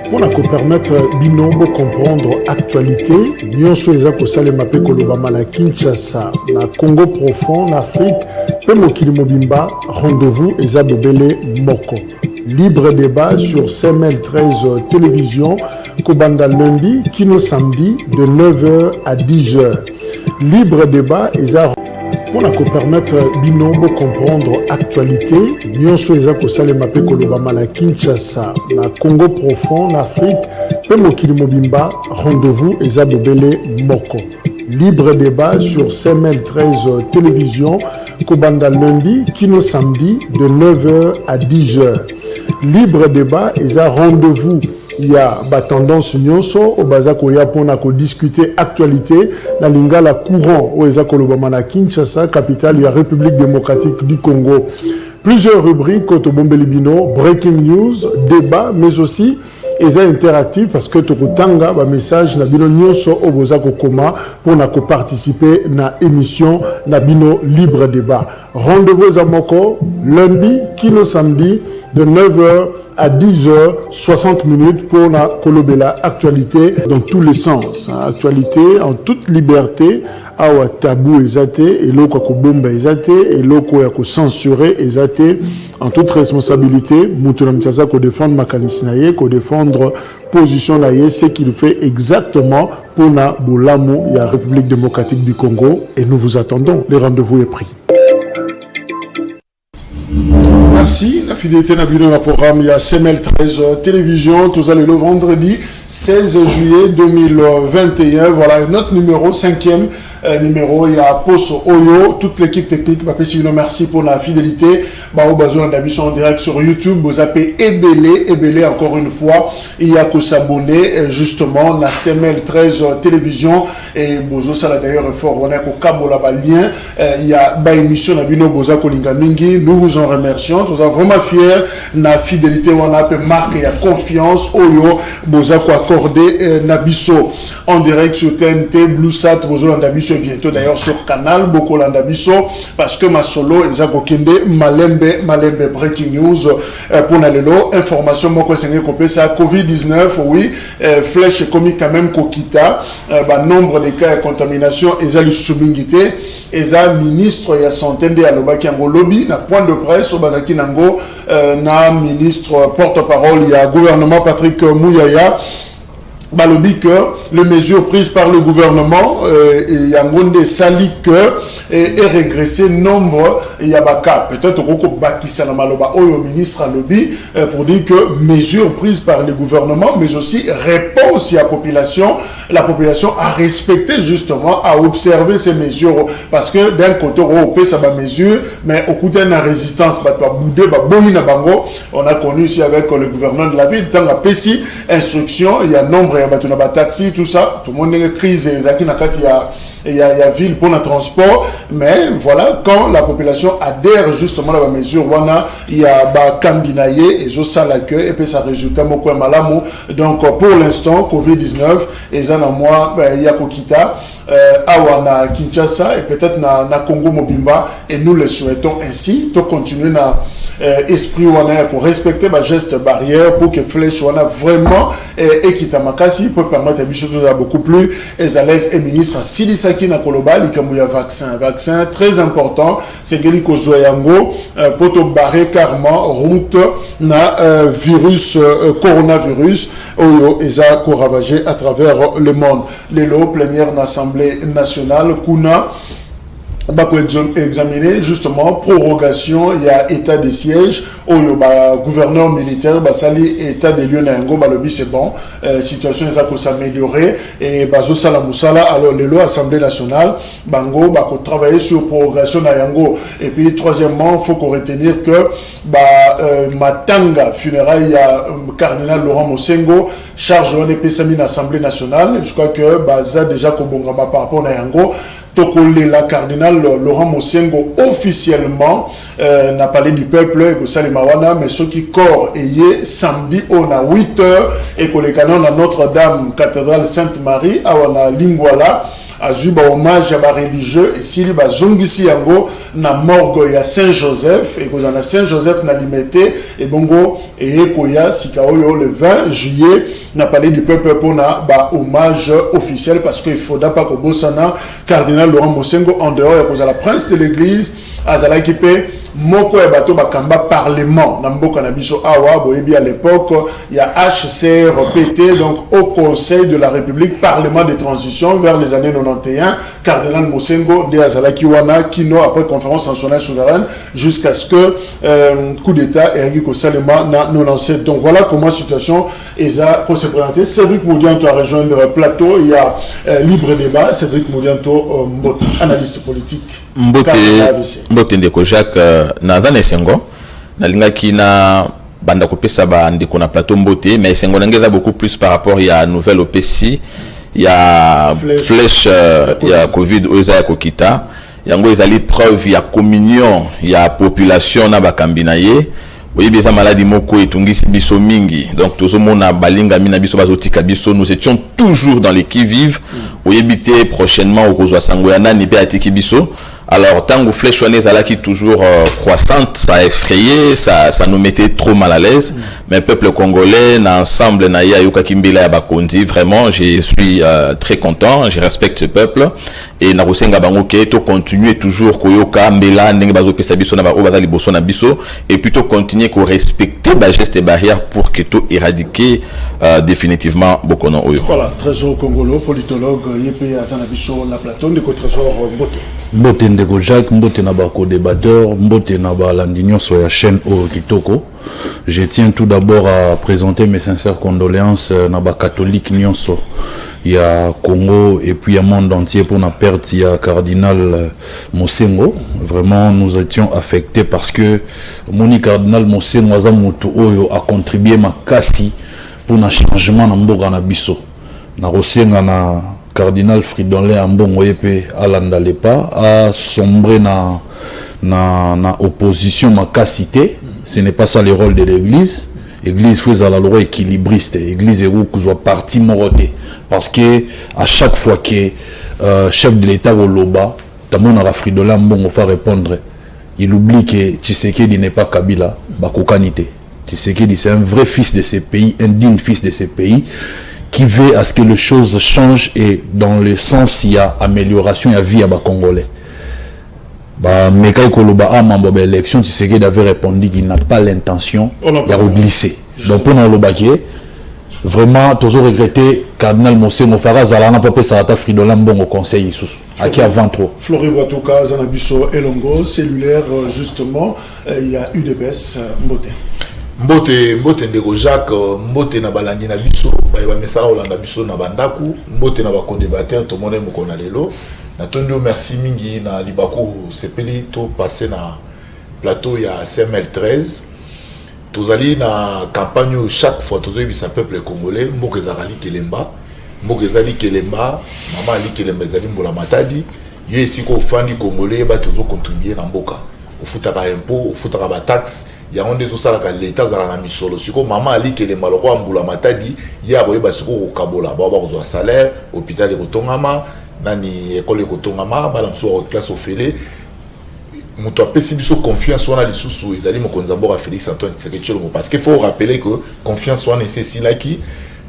Pour permettre bino de comprendre l'actualité, nous sommes salema pe kolobama na Kinshasa, na Congo profond, en Afrique, pe mokili mobimba, rendez-vous eza bobele moko. Libre débat sur CML 13 télévision, Kobanda lundi, Kino samedi, de 9h à 10h. Libre débat eza pour permettre bino de comprendre l'actualité, nous sommes salema pe kolobama na Kinshasa, na Congo profond, en Afrique, pe mokili mobimba, rendez-vous eza bobele moko. Libre débat sur CML 13 télévision, Kobanda lundi, Kino samedi, de 9h à 10h. Libre débat eza rendez-vous. Il y a tendance nyonso au bazako ya pona ko discuter actualité la lingala courant au eza kolobama na Kinshasa, capitale la République démocratique du Congo. Plusieurs rubriques au Bombeli Bino, breaking news, débat, mais aussi eza interactif parce que tokotanga ba message na bino nyonso au bozako koma pour na ko participer na émission na bino libre débat. Rendez-vous à Moko lundi, Kino samedi de 9h à 10h, 60 minutes pour la kolobela actualité dans tous les sens. Actualité en toute liberté, awa tabou ezate, et loko ko bomba ezate, et loko ya ko censurer ezate, en toute responsabilité, moutouna mtiaza ko défendre makanisi na ye, ko défendre position na ye, ce qu'il fait exactement pour na bolamu ya République démocratique du Congo, et nous vous attendons. Le rendez-vous est pris. Merci, la fidélité n'a vu dans le programme. Il y a CML 13 télévision. Tous allez le vendredi 16 juillet 2021. Voilà notre numéro, 5e numéro. Il y a Poso Oyo, toute l'équipe technique. Merci pour la fidélité. Au besoin d'avis en direct sur YouTube. Vous appelez Ebele encore une fois. Il y a que s'abonner justement à CML 13 télévision. Et Bozo ça d'ailleurs fort. On a qu'au câble là-bas lien. Il y a une émission à Bino Boza Kolinga Mingi. Nous vous en remercions. Nous sommes vraiment fiers de la fidélité. On a marque et la confiance. Oyo Boza ko accordé Nabiso en direct sur TNT, Bluesat, Bozo Landabiso et bientôt d'ailleurs sur Canal Boko Landabiso parce que ma solo est Kende Malembe breaking news pour Nalelo information moi conseiller copé ça Covid-19 oui flèche comique quand même kokita nombre de cas de contamination ezali subingité eza ministre ya santé de alobaki en lobby na point de presse au bazaki nango na ministre porte-parole il y a gouvernement Patrick Mouyaya balobi que les mesures prises par le gouvernement et Yangonde sali que et régressé nombre il y a cas peut-être beaucoup bakisa na maloba oyo ministre lobby pour dire que mesures prises par le gouvernement mais aussi réponse à la population a respecté justement à observer ces mesures parce que d'un côté on peut ça ba mesure mais au côté de la résistance ba boudé ba bohina bango on a connu ici avec le gouverneur de la ville tant la PCI instruction il y a nombre il y a taxi tout ça tout le monde est crise il y a ville pour le transport mais voilà quand la population adhère justement à la mesure il y a Kambinaye et ça l'accueil et puis ça résultat moko malamu donc pour l'instant Covid-19 et ça dans moi il y a Kokita awana Kinshasa et peut-être na Congo Mobimba et nous le souhaitons ainsi de continuer na esprit wana pour respecter ma geste barrière pour que flèche wana vraiment ekitamakasi peut permettre à choses beaucoup plus à l'aise et ministre Silisaki na koloba likambuya vaccin très important c'est que liko zoyango pour te barrer carrément route na virus coronavirus oyo eza ko ravager à travers le monde les lots plénière d'Assemblée nationale kuna bako examiner justement prorogation il y a état de siège oyo gouverneur militaire sali état de lieu na yango balobi c'est bon situation eza ko s'améliorer et bazo sala musala alors les lois Assemblée nationale bango bako travailler sur prorogation na yango et puis troisièmement faut qu'on retenir que matanga funérailles ya cardinal Laurent Mosengo charge on epesami na Assemblée nationale je crois que baza déjà ko bongama par rapport na yango la cardinal Laurent Mosengo officiellement n'a parlé du peuple et de Mawana, mais ceux qui corps ayé samedi on a 8h et que les canons à Notre-Dame cathédrale Sainte-Marie à Lingwala azuba hommage à ba religieux et s'il ba zongisi yango na morgue ya Saint-Joseph et que na Saint-Joseph na limité et bongo et koya sikaoyo le 20 juillet na palais du peuple pour na ba hommage officiel parce qu'il faudra pas que Bossana cardinal Laurent Mosengo en dehors ya cause la prince de l'église azala kipé moko ya bato bakamba parlement na mboka na biso awa boyebi à l'époque il y a HCRPT donc au Conseil de la République parlement de transition vers les années 91 cardinal Mosengo de azala kiwana kino après conférence nationale souveraine jusqu'à ce que coup d'état et ko salema na 97 donc voilà comment situation eza pour se présenter. Cédric Modianto a rejoint le plateau, il y a libre débat. Cédric Modianto Mbote, analyste politique. Mbote ndeko Jacques Nazane Sengo nalinga kina banda kopesa ba ndeko na plateau Mbote mais Sengo ngeza beaucoup plus par rapport à nouvelle OPC il y a flèche il y a Covid oza ya kokita yango ezali preuve ya communion ya population na bakambina ye. Oui, bien ça maladie moko etungisi biso mingi. Donc tout ce monde a balinga mina biso bazotika biso. Nous étions toujours dans les qui vivent. Oui, éviter prochainement au kozwa sangoyana ni pe atiki biso. Alors tant que flèche là qui toujours croissante, ça a effrayé, ça nous mettait trop mal à l'aise. Mais peuple congolais, ensemble na ya yuka kimbila ya bakondi, vraiment je suis très content, je respecte ce peuple et na kosenga bango ke to continuer toujours koyoka mbela ndenge bazo pesa biso na ba obaza liboso na biso et plutôt continuer ko respecter ba gestes et barrières pour que to éradiquer définitivement bokono oyo. Voilà, trésor congolais, politologue yepé azana biso na plateau de trésor Mbote. Mbote ndeko Jacques, Mbote na ba co-débatteur, Mbote na ba landinyo sur la chaîne au Kitoko. Je tiens tout d'abord à présenter mes sincères condoléances na ba catholique nyonso. Il y a Congo et puis il y a monde entier pour la perte, il y a cardinal Mosengo. Vraiment nous étions affectés parce que moni cardinal Mosengo a contribué ma kasi pour un changement dans mboka na biso. Na rosenga na cardinal Fridolin Ambongo yepe alanda lepa a sombré na opposition ma cité. Ce n'est pas ça le rôle de l'église. Église faisait la loi équilibriste. Église est où soit parti moroté. Parce que à chaque fois que chef de l'État au Loba, Tamon a Fridolin Ambongo va répondre. Il oublie que Tshisekedi n'est pas Kabila, Bakokanité. Tshisekedi c'est un vrai fils de ces pays, un digne fils de ces pays, qui veut à ce que les choses changent et dans le sens il y a amélioration, il y a vie à Congolais. Mais quand il y a une élection, Tshisekedi avait répondu qu'il n'a pas l'intention de glisser. Donc pour nous vraiment, toujours regretté cardinal Mosengo Fara Zalana Papa Sarata Fridolin Bon au conseil à qui avant trop. Flori Boatoka, Zanabiso Elongo, cellulaire justement, il y a UDPS Mbote. Mbote ndeko Jacques, Mbote na balandi na biso, ba mesala olanda biso na bandaku, Mbote na ba co-débatteur to mone moko na lelo. Na tondo merci mingi na libako sepeli to passer na plateau ya CML 13. Tozali na campagne chaque fois tozoyi sa peuple congolais, mboka ezali Kelemba, mboka ezali Kelemba, mama ali Kelemba ezali Mbola Matadi, ye siko fandi congolais ba tozo contribuer na mboka. Ofutaka impôt, ofutaka ba taxe. Ya onde zo sala ka l'état zala na misolo siko mama ali Kelemba loko Mbola Matadi ya boyeba siko ko kabola ba ba ko salaire hôpital ko tongama nani école ko tongama ba la so classe ofele muto apesi biso confiance wana lisusu ezali mokonza mboka Félix Antoine Tshisekedi parce qu'il faut rappeler que confiance wana c'est là qui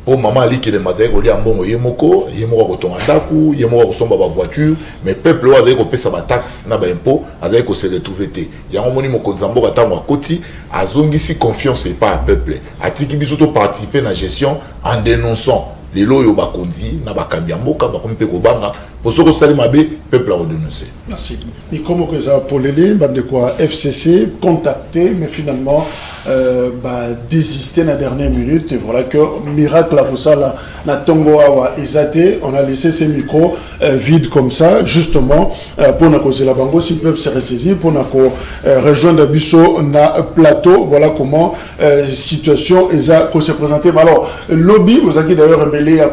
pour maman ali Kelemba zai ko lia mbongo yemoko ko tonga ndaku yemoko ko somba ba voiture mais peuple wa zai ko pesa ba taxe na ba impôt azai ko se retrouver te yango moni mokonza mboka tango akoti azongisi confiance et pas peuple atiki biso to participer na gestion en dénonçant les loyaux bakonzi na bakambi mboka bakompe ko banga pour ce que ça mabe peuple a dénoncé. Merci. Et comment que ça pour les bande quoi FCC contacté mais finalement désisté la dernière minute et voilà que miracle pour ça là na tongo awa ezate on a laissé ces micros vides comme ça justement pour na causer la bango si peuple se ressaisir pour na rejoindre biso na plateau voilà comment situation eza ko se présenter mais alors lobby vous avez d'ailleurs rebellé à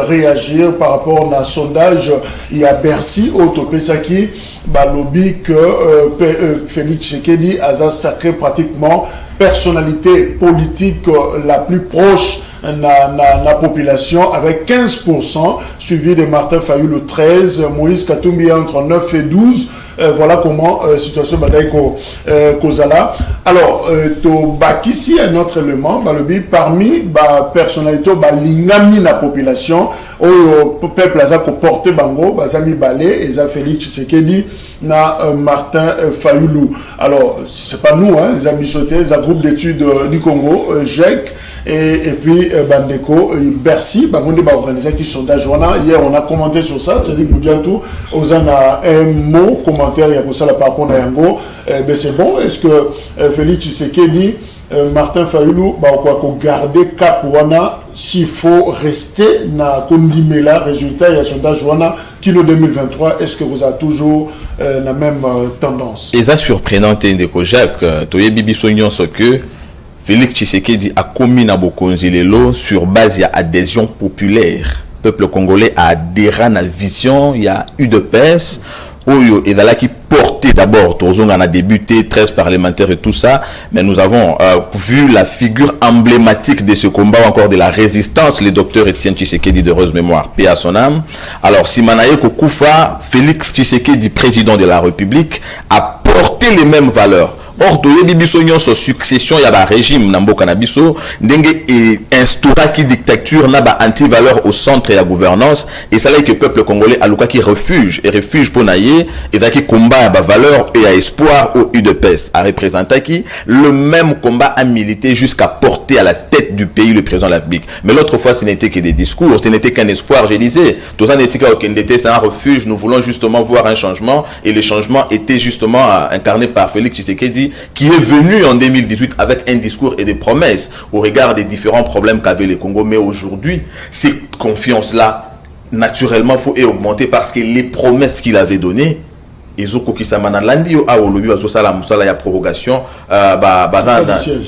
réagir par rapport à sondage il y a Bercy Autopesaki lobby que Félix Tshisekedi a sacré pratiquement personnalité politique la plus proche la population avec 15%, suivi de Martin Fayulu 13, Moïse Katumbi entre 9 et 12. Voilà comment situation bataille Kozala. Alors, ici un autre élément, parmi personnalité lingami la population, au peuple a porté bango, bazami balé, et Félix Tshisekedi na Martin Fayulu. Alors, c'est pas nous, hein, les abisotés, les groupe d'études du Congo, GEC, et puis Bandeko, Bercy, Bangonde va organiser qui sondage. Hier, on a commenté sur ça, c'est-à-dire que bientôt, on a un mot, commentaire, il y a pour ça la par contre, c'est bon. Est-ce que Félix Tshisekedi, Martin Fayulu, quoi garder cap wana s'il faut rester na kondimela résultat il y a sondage wana kilo 2023, est-ce que vous avez toujours la même tendance? Et ça surprenant de Kojak toye bibi sonyon ce que Félix Tshisekedi a commis na bokonzi lelo sur base ya adhésion populaire. Peuple congolais a adhéré à la vision, il y a eu de pèse Oyo et là qui portait d'abord, Tozong en a débuté, 13 parlementaires et tout ça, mais nous avons vu la figure emblématique de ce combat, encore de la résistance, le docteur Étienne Tshisekedi d'heureuse mémoire, paix à son âme. Alors, Simanaye Kokoufa, Félix Tshisekedi, président de la République, a porté les mêmes valeurs. Or, toyebi biso nyonso succession ya ba régime na mboka na biso ndenge instaura qui dictature na ba anti-valeur au centre ya gouvernance et ça là que peuple congolais aluka qui refuge pour naye et ça qui combat ba valeur et à espoir au UDPS a représenté qui le même combat a milité jusqu'à porter à la tête du pays le président de la République. Mais l'autre fois ce n'était que des discours, ce n'était qu'un espoir, je disais. Tout ça n'était c'est un refuge, nous voulons justement voir un changement et le changement était justement incarné par Félix Tshisekedi qui est venu en 2018 avec un discours et des promesses au regard des différents problèmes qu'avait le Congo. Mais aujourd'hui, cette confiance-là, naturellement, faut augmenter parce que les promesses qu'il avait données, ezoko kisamana landi yo awolobi bazosala musala ya prorogation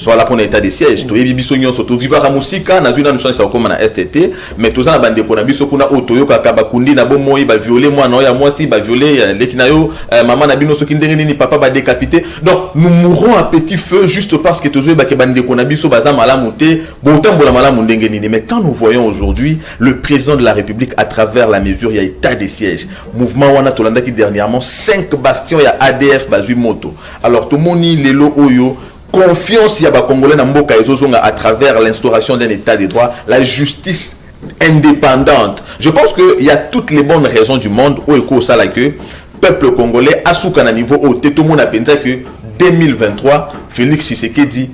voilà pour l'état de siège to yebi biso nyonso to vivara musika na zwina nchance sa koma na STT mais to za na bande ko na biso kuna otoyo kaka bakundi na bomoi ba violer mwana ya mwasi ba violer lekinayo maman na bino soki ndenge nini papa ba décapité. Donc nous mourrons à petit feu juste parce que tozo ba ke bande ko na biso baza malamu te botambola malamu ndenge nini. Mais quand nous voyons aujourd'hui le président de la République à travers la mesure il y a état de siège mouvement wana tolanda qui dernièrement 5 bastions ya ADF bazui moto. Alors tout le monde lelo oyo confiance ya ba congolais na mboka ezozonga à travers l'instauration d'un état de droit, la justice indépendante. Je pense que il y a toutes les bonnes raisons du monde où eko sala que peuple congolais asuka na niveau au tout le monde a pensé que 2023 Félix Tshisekedi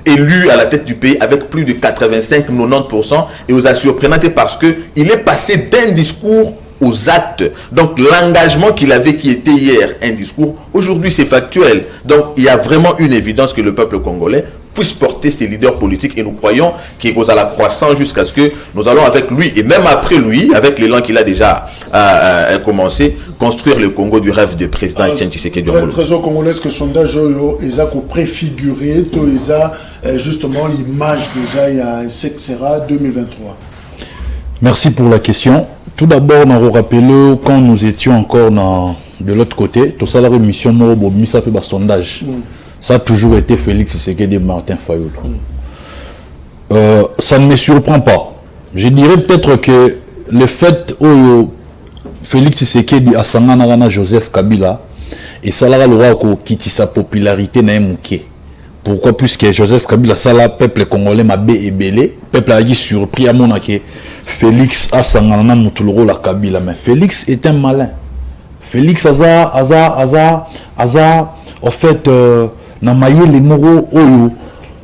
élu à la tête du pays avec plus de 85-90% et aux surprenant parce que il est passé d'un discours aux actes. Donc l'engagement qu'il avait qui était hier un discours, aujourd'hui c'est factuel. Donc il y a vraiment une évidence que le peuple congolais puisse porter ses leaders politiques et nous croyons qu'il y a la croissance jusqu'à ce que nous allons avec lui et même après lui, avec l'élan qu'il a déjà commencé, construire le Congo du rêve du président Étienne Tshisekedi. Trésor congolais, que sondage ils ont préfiguré, ils ont justement l'image déjà il y a etc. 2023. Merci pour la question. Tout d'abord, on va rappeler quand nous étions encore de l'autre côté, tout ça la rémission ça fait un sondage. Ça a toujours été Félix Tshisekedi et Martin Fayulu. Ça ne me surprend pas. Je dirais peut-être que le fait où Félix Tshisekedi a Sangana Joseph Kabila et ça la loi qui quitte sa popularité n'a mouké. Pourquoi? Puisque Joseph Kabila, ça la peuple congolais m'a belé, peuple a dit surpris à mon que Félix a sangana mutuloro la Kabila, mais Félix est un malin. Félix aza en fait na maye les moro oyo.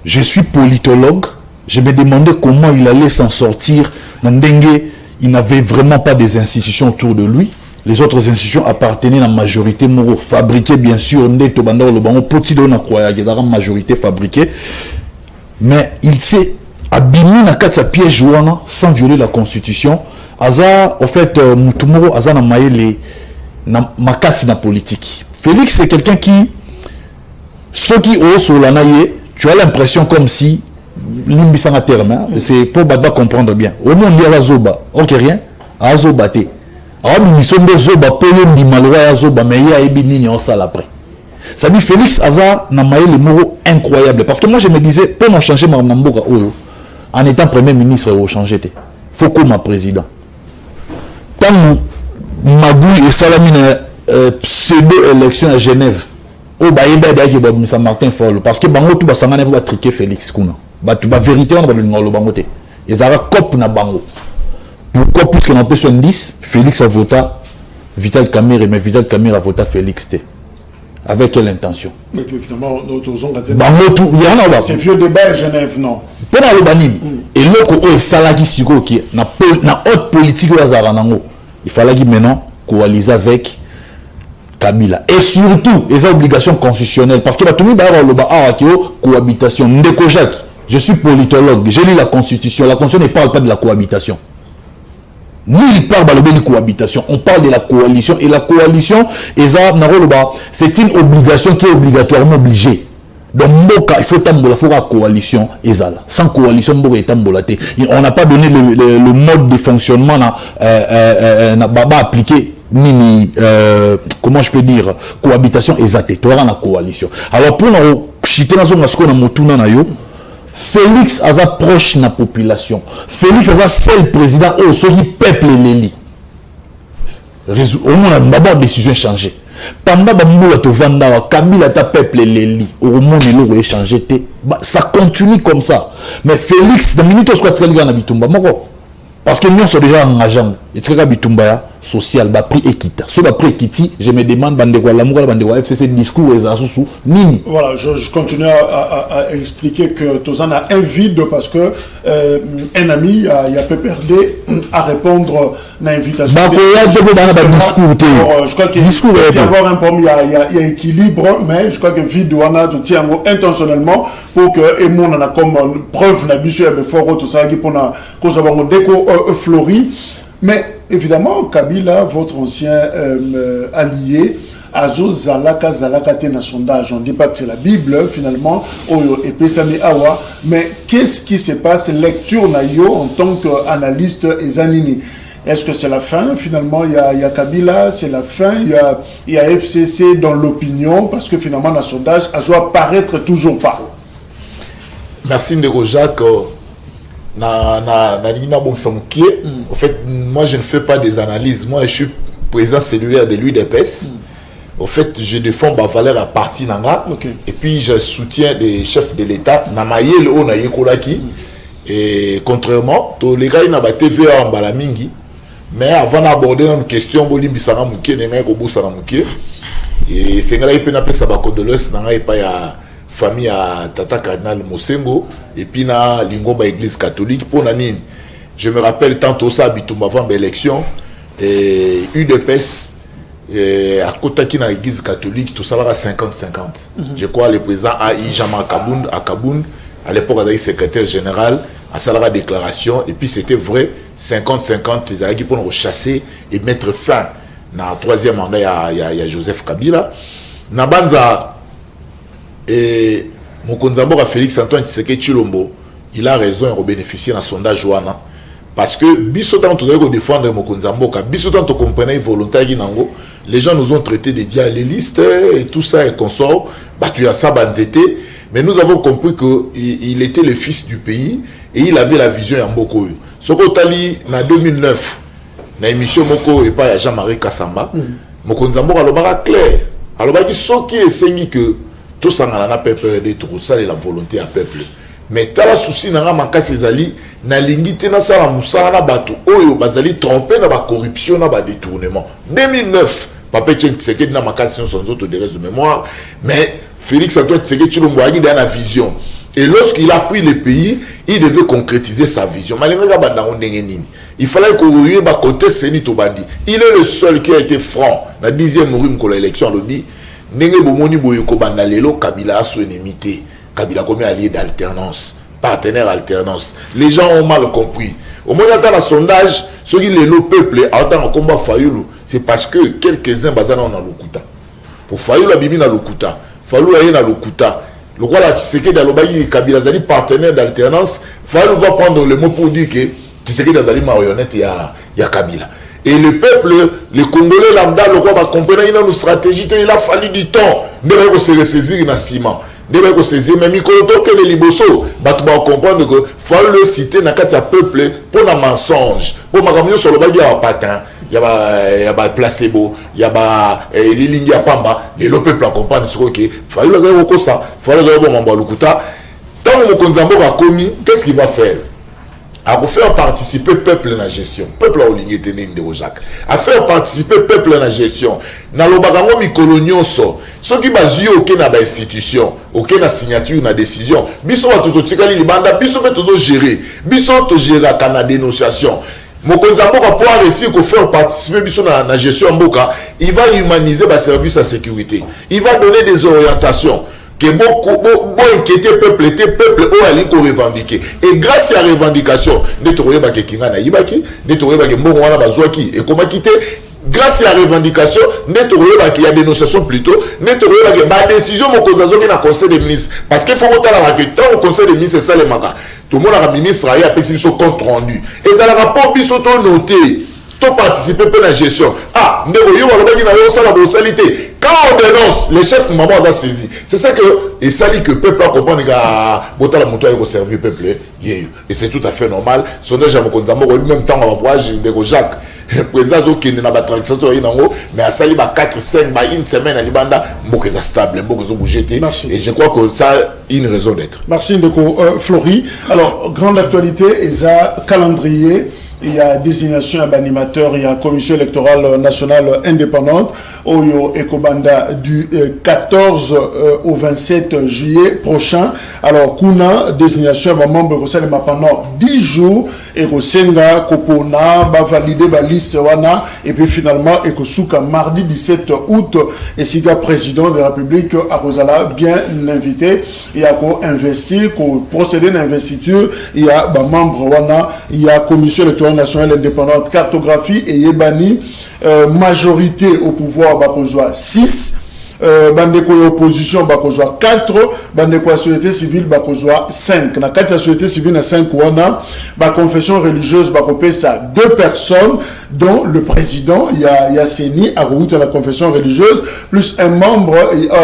Je suis politologue, je me demandais comment il allait s'en sortir. Ndengue, il n'avait vraiment pas des institutions autour de lui. Les autres institutions appartenaient à la majorité moro fabriquée bien sûr neto bandor le bango petit de na croya que la majorité fabriquée, mais il s'est abîmé na quatre piège wana sans violer la constitution. Aza en fait mutumoro aza na maele na makasi na politique. Félix c'est quelqu'un qui ceux qui osent sur la naie, tu as l'impression comme si limbisa na terme, c'est pour baba comprendre bien. Au nom de la zoba, OK rien, azoba te. Ça dit Félix Aza n'a maillé les mots incroyables. Parce que moi je me disais, pour nous changer ma namboka oyo, en étant premier ministre au changer te faut comme un président tant Magou et Salamine pseudo élection à Genève au baïba d'ailleurs Bob Missa Martin Fall parce que bango tout basangana va triquer Félix kuna ba tu ba vérité on va le ngolo bango te ils avaient cop na bango pourquoi puisque on peut 10 Félix a voté Vital Kamerhe mais Vital Kamerhe a voté Félix T. Avec quelle intention? Mais évidemment, c'est vieux débat à Genève, non? Pendant le banim, et l'autre est salagi siko qui na haute politique il fallait qu'il maintenant coaliser avec Kabila et surtout les obligations constitutionnelles parce que tout le monde cohabitation. Ndeko Jacques, je suis politologue, j'ai lu la constitution ne parle pas de la cohabitation. Nulle part de cohabitation, on parle de la coalition et la coalition c'est une obligation qui est obligatoirement obligée. Donc il faut la coalition sans coalition on n'a pas donné le mode de fonctionnement appliqué ni comment je peux dire cohabitation exacte la coalition. Alors pour nous chiter dans Félix a proche de la population. Félix a seul président au peuple l'eli. Au moins d'abord décision changée. Pendant que Kabila ta peuple l'eli, au moins il a changé. Ça continue comme ça. Mais Félix, dans minute où il a bitumba parce que nous sommes déjà engageants. Et très bitumba social ba prix équita. Sur la prix équiti, je me demande bandeko l'amour bandeko FCC discours et sous nini. Voilà, je continue à expliquer que Tozan a un vide parce que un ami il a PPRD à répondre à l'invitation. Je crois qu'il y a avoir un problème, il y a équilibre, mais je crois que vide on a tout tient intentionnellement pour que et mon a comme preuve na biso ya fort tout ça qui pour na cause avoir déco fleurie. Mais évidemment, Kabila, votre ancien allié, Azo Zalaka Tena sondage. On ne dit pas que c'est la Bible, finalement, et Pesami Awa. Mais qu'est-ce qui se passe? Lecture Nayo en tant qu'analyste et Zanini. Est-ce que c'est la fin? Finalement, il y a Kabila, c'est la fin. Il y a FCC dans l'opinion, parce que finalement, le sondage, Azo apparaître toujours pas. Merci Ndeko Jacques. En fait, moi je ne fais pas des analyses. Moi je suis président cellulaire de l'UDPS. En fait, je défends ma valeur à parti nanga. Et puis je soutiens des chefs de l'État. Et contrairement, les gars ils n'ont pas TVA en balamingi. Mais avant d'aborder une question, et c'est là qu'il peut ça condoléances nanga pas ya famille à Tata Cardinal Mosengo et puis na Lingomba église catholique pour nanine. Je me rappelle tantôt ça bitumba avant l'élection et UDPS à côté na église catholique tout ça là 50-50. Je crois le président AI Jama Kabound à l'époque avait secrétaire général à Salara déclaration et puis c'était vrai 50-50 les alliés pour nous chasser et mettre fin na troisième mandat il y a Joseph Kabila na banza. Et Mokonzambo Félix Antoine Tshisekedi Tshilombo, il a raison de bénéficier d'un sondage Joana. Parce que, bisotan tu dois défendre Mokonzambo, bisotan tu comprenais volontaire Ginango, les gens nous ont traité de dialélistes et tout ça et consorts, bah tu as ça banzété, mais nous avons compris qu'il était le fils du pays et il avait la vision Yamboko. Soko Tali, en 2009, dans l'émission Moko et pas Jean-Marie Kassamba, Mokonzambo a le clair. Alors, il y a qui que tout ça n'a pas peur tout ça et la volonté à peuple mais t'as la souci n'a pas ces alliés na lingité na ça la moussa na bateau oyo bazali tromper na ba corruption na ba détournement 2009 papa Tshisekedi na makasi sans autre de raison mémoire mais Félix Antoine Tshisekedi Tshilombo a dans la vision et lorsqu'il a pris le pays il devait concrétiser sa vision il fallait courir ba côté Seni Tobandi il est le seul qui a été franc la 10e rime pour l'élection le dit Nenge bomoni boyoko banda lelo Kabila a son ennemité. Kabila comme allié d'alternance, partenaire alternance. Les gens ont mal compris. Au moment dans le sondage, ceux qui le peuple attend un combat Fayoulou, c'est parce que quelques-uns bazana on a l'okuta. Pour Fayoulou la bibi na l'okuta, Fayoulou aye na l'okuta. Le roi la Tshisekedi d'Alobayi Kabila zali partenaire d'alternance, Fayoulou va prendre le mot pour dire que Tshisekedi d'Azali marionnette ya Kabila. Et le peuple, les Congolais lambda, le roi va comprendre une stratégie, il a fallu du temps. Mais il faut se ressaisir dans le ciment. Dès que saisir, mais Mikoloto que les liboso, bah tu vas comprendre que faut le citer dans quatre peuple pour un mensonge. Pour ma camion sur le bas il y a un patin, il y a un placebo, il y a lilingi à pamba, et le peuple a comprendre ce que faut le regarder comme ça, faut le regarder mon balukuta. Tant que Konzambo a commis, qu'est-ce qu'il va faire? À faire participer le peuple dans la gestion. Le peuple a oublié de tenir Jacques. À faire participer le peuple dans la gestion. Dans le bagarre mi-coloniaux, ceux qui basent aucune institution, aucune signature, na décision. Biso va tout tirer les bandes, biso va tout gérer. Biso tout gérer à la dénonciation. Mokonzambo va pouvoir réussir à faire participer biso dans la gestion Mboka. Il va humaniser le service à sécurité. Il va donner des orientations. Que bon inquiéter peuple où aller qu'on revendiquer et grâce à la revendication de trouver ba kinga na yibaki de trouver ba mbongo wana bazwaki et comment quitter grâce à la revendication de trouver ba qu'il y a dénonciation plutôt de trouver ba décision mon conseil na conseil des ministres parce qu'il faut voter la question au conseil des ministres c'est ça les maka tout le monde a ministre a appelé son compte rendu et dans le rapport biso to noté to participer à la gestion ah ndeko yo ba ba na yo ça la brutalité. Quand on dénonce, les chefs maman ont saisi. C'est ça que, et ça dit que le peuple a compris que la moto a servi le peuple. Et c'est tout à fait normal. Son âge à Mokonzambo, lui-même temps, on va voir, j'ai des Jacques. Président qui n'a pas de transaction, mais à Sali, 4, 5, une semaine à Libanda, beaucoup est stable, beaucoup est bougé. Et je crois que ça a une raison d'être. Merci, Ndeko Flory. Alors, grande actualité, et ça, calendrier. Il y a désignation à l'animateur, il y a commission électorale nationale indépendante, Oyo Ekobanda du 14 au 27 juillet prochain. Alors, Kuna, désignation à membre de pendant 10 jours, et Kosenga, Kopona, va valider la liste wana, et puis finalement, et Kosuka mardi 17 août, et Siga président de la République, à Rosala, bien l'invité, il y a qu'on investir, qu'on procéder à l'investiture, il y a membre wana, il y a commission électorale nationale indépendante, cartographie et Yébani, majorité au pouvoir, Bakozwa 6, bandeko opposition, Bakozwa 4, bandeko la société civile, Bakozwa 5. Na 4 la société civile, na 5 wana, ba confession religieuse, Bakopé, ça 2 personnes, dont le président, il y a Seni, à route à la confession religieuse, plus un membre,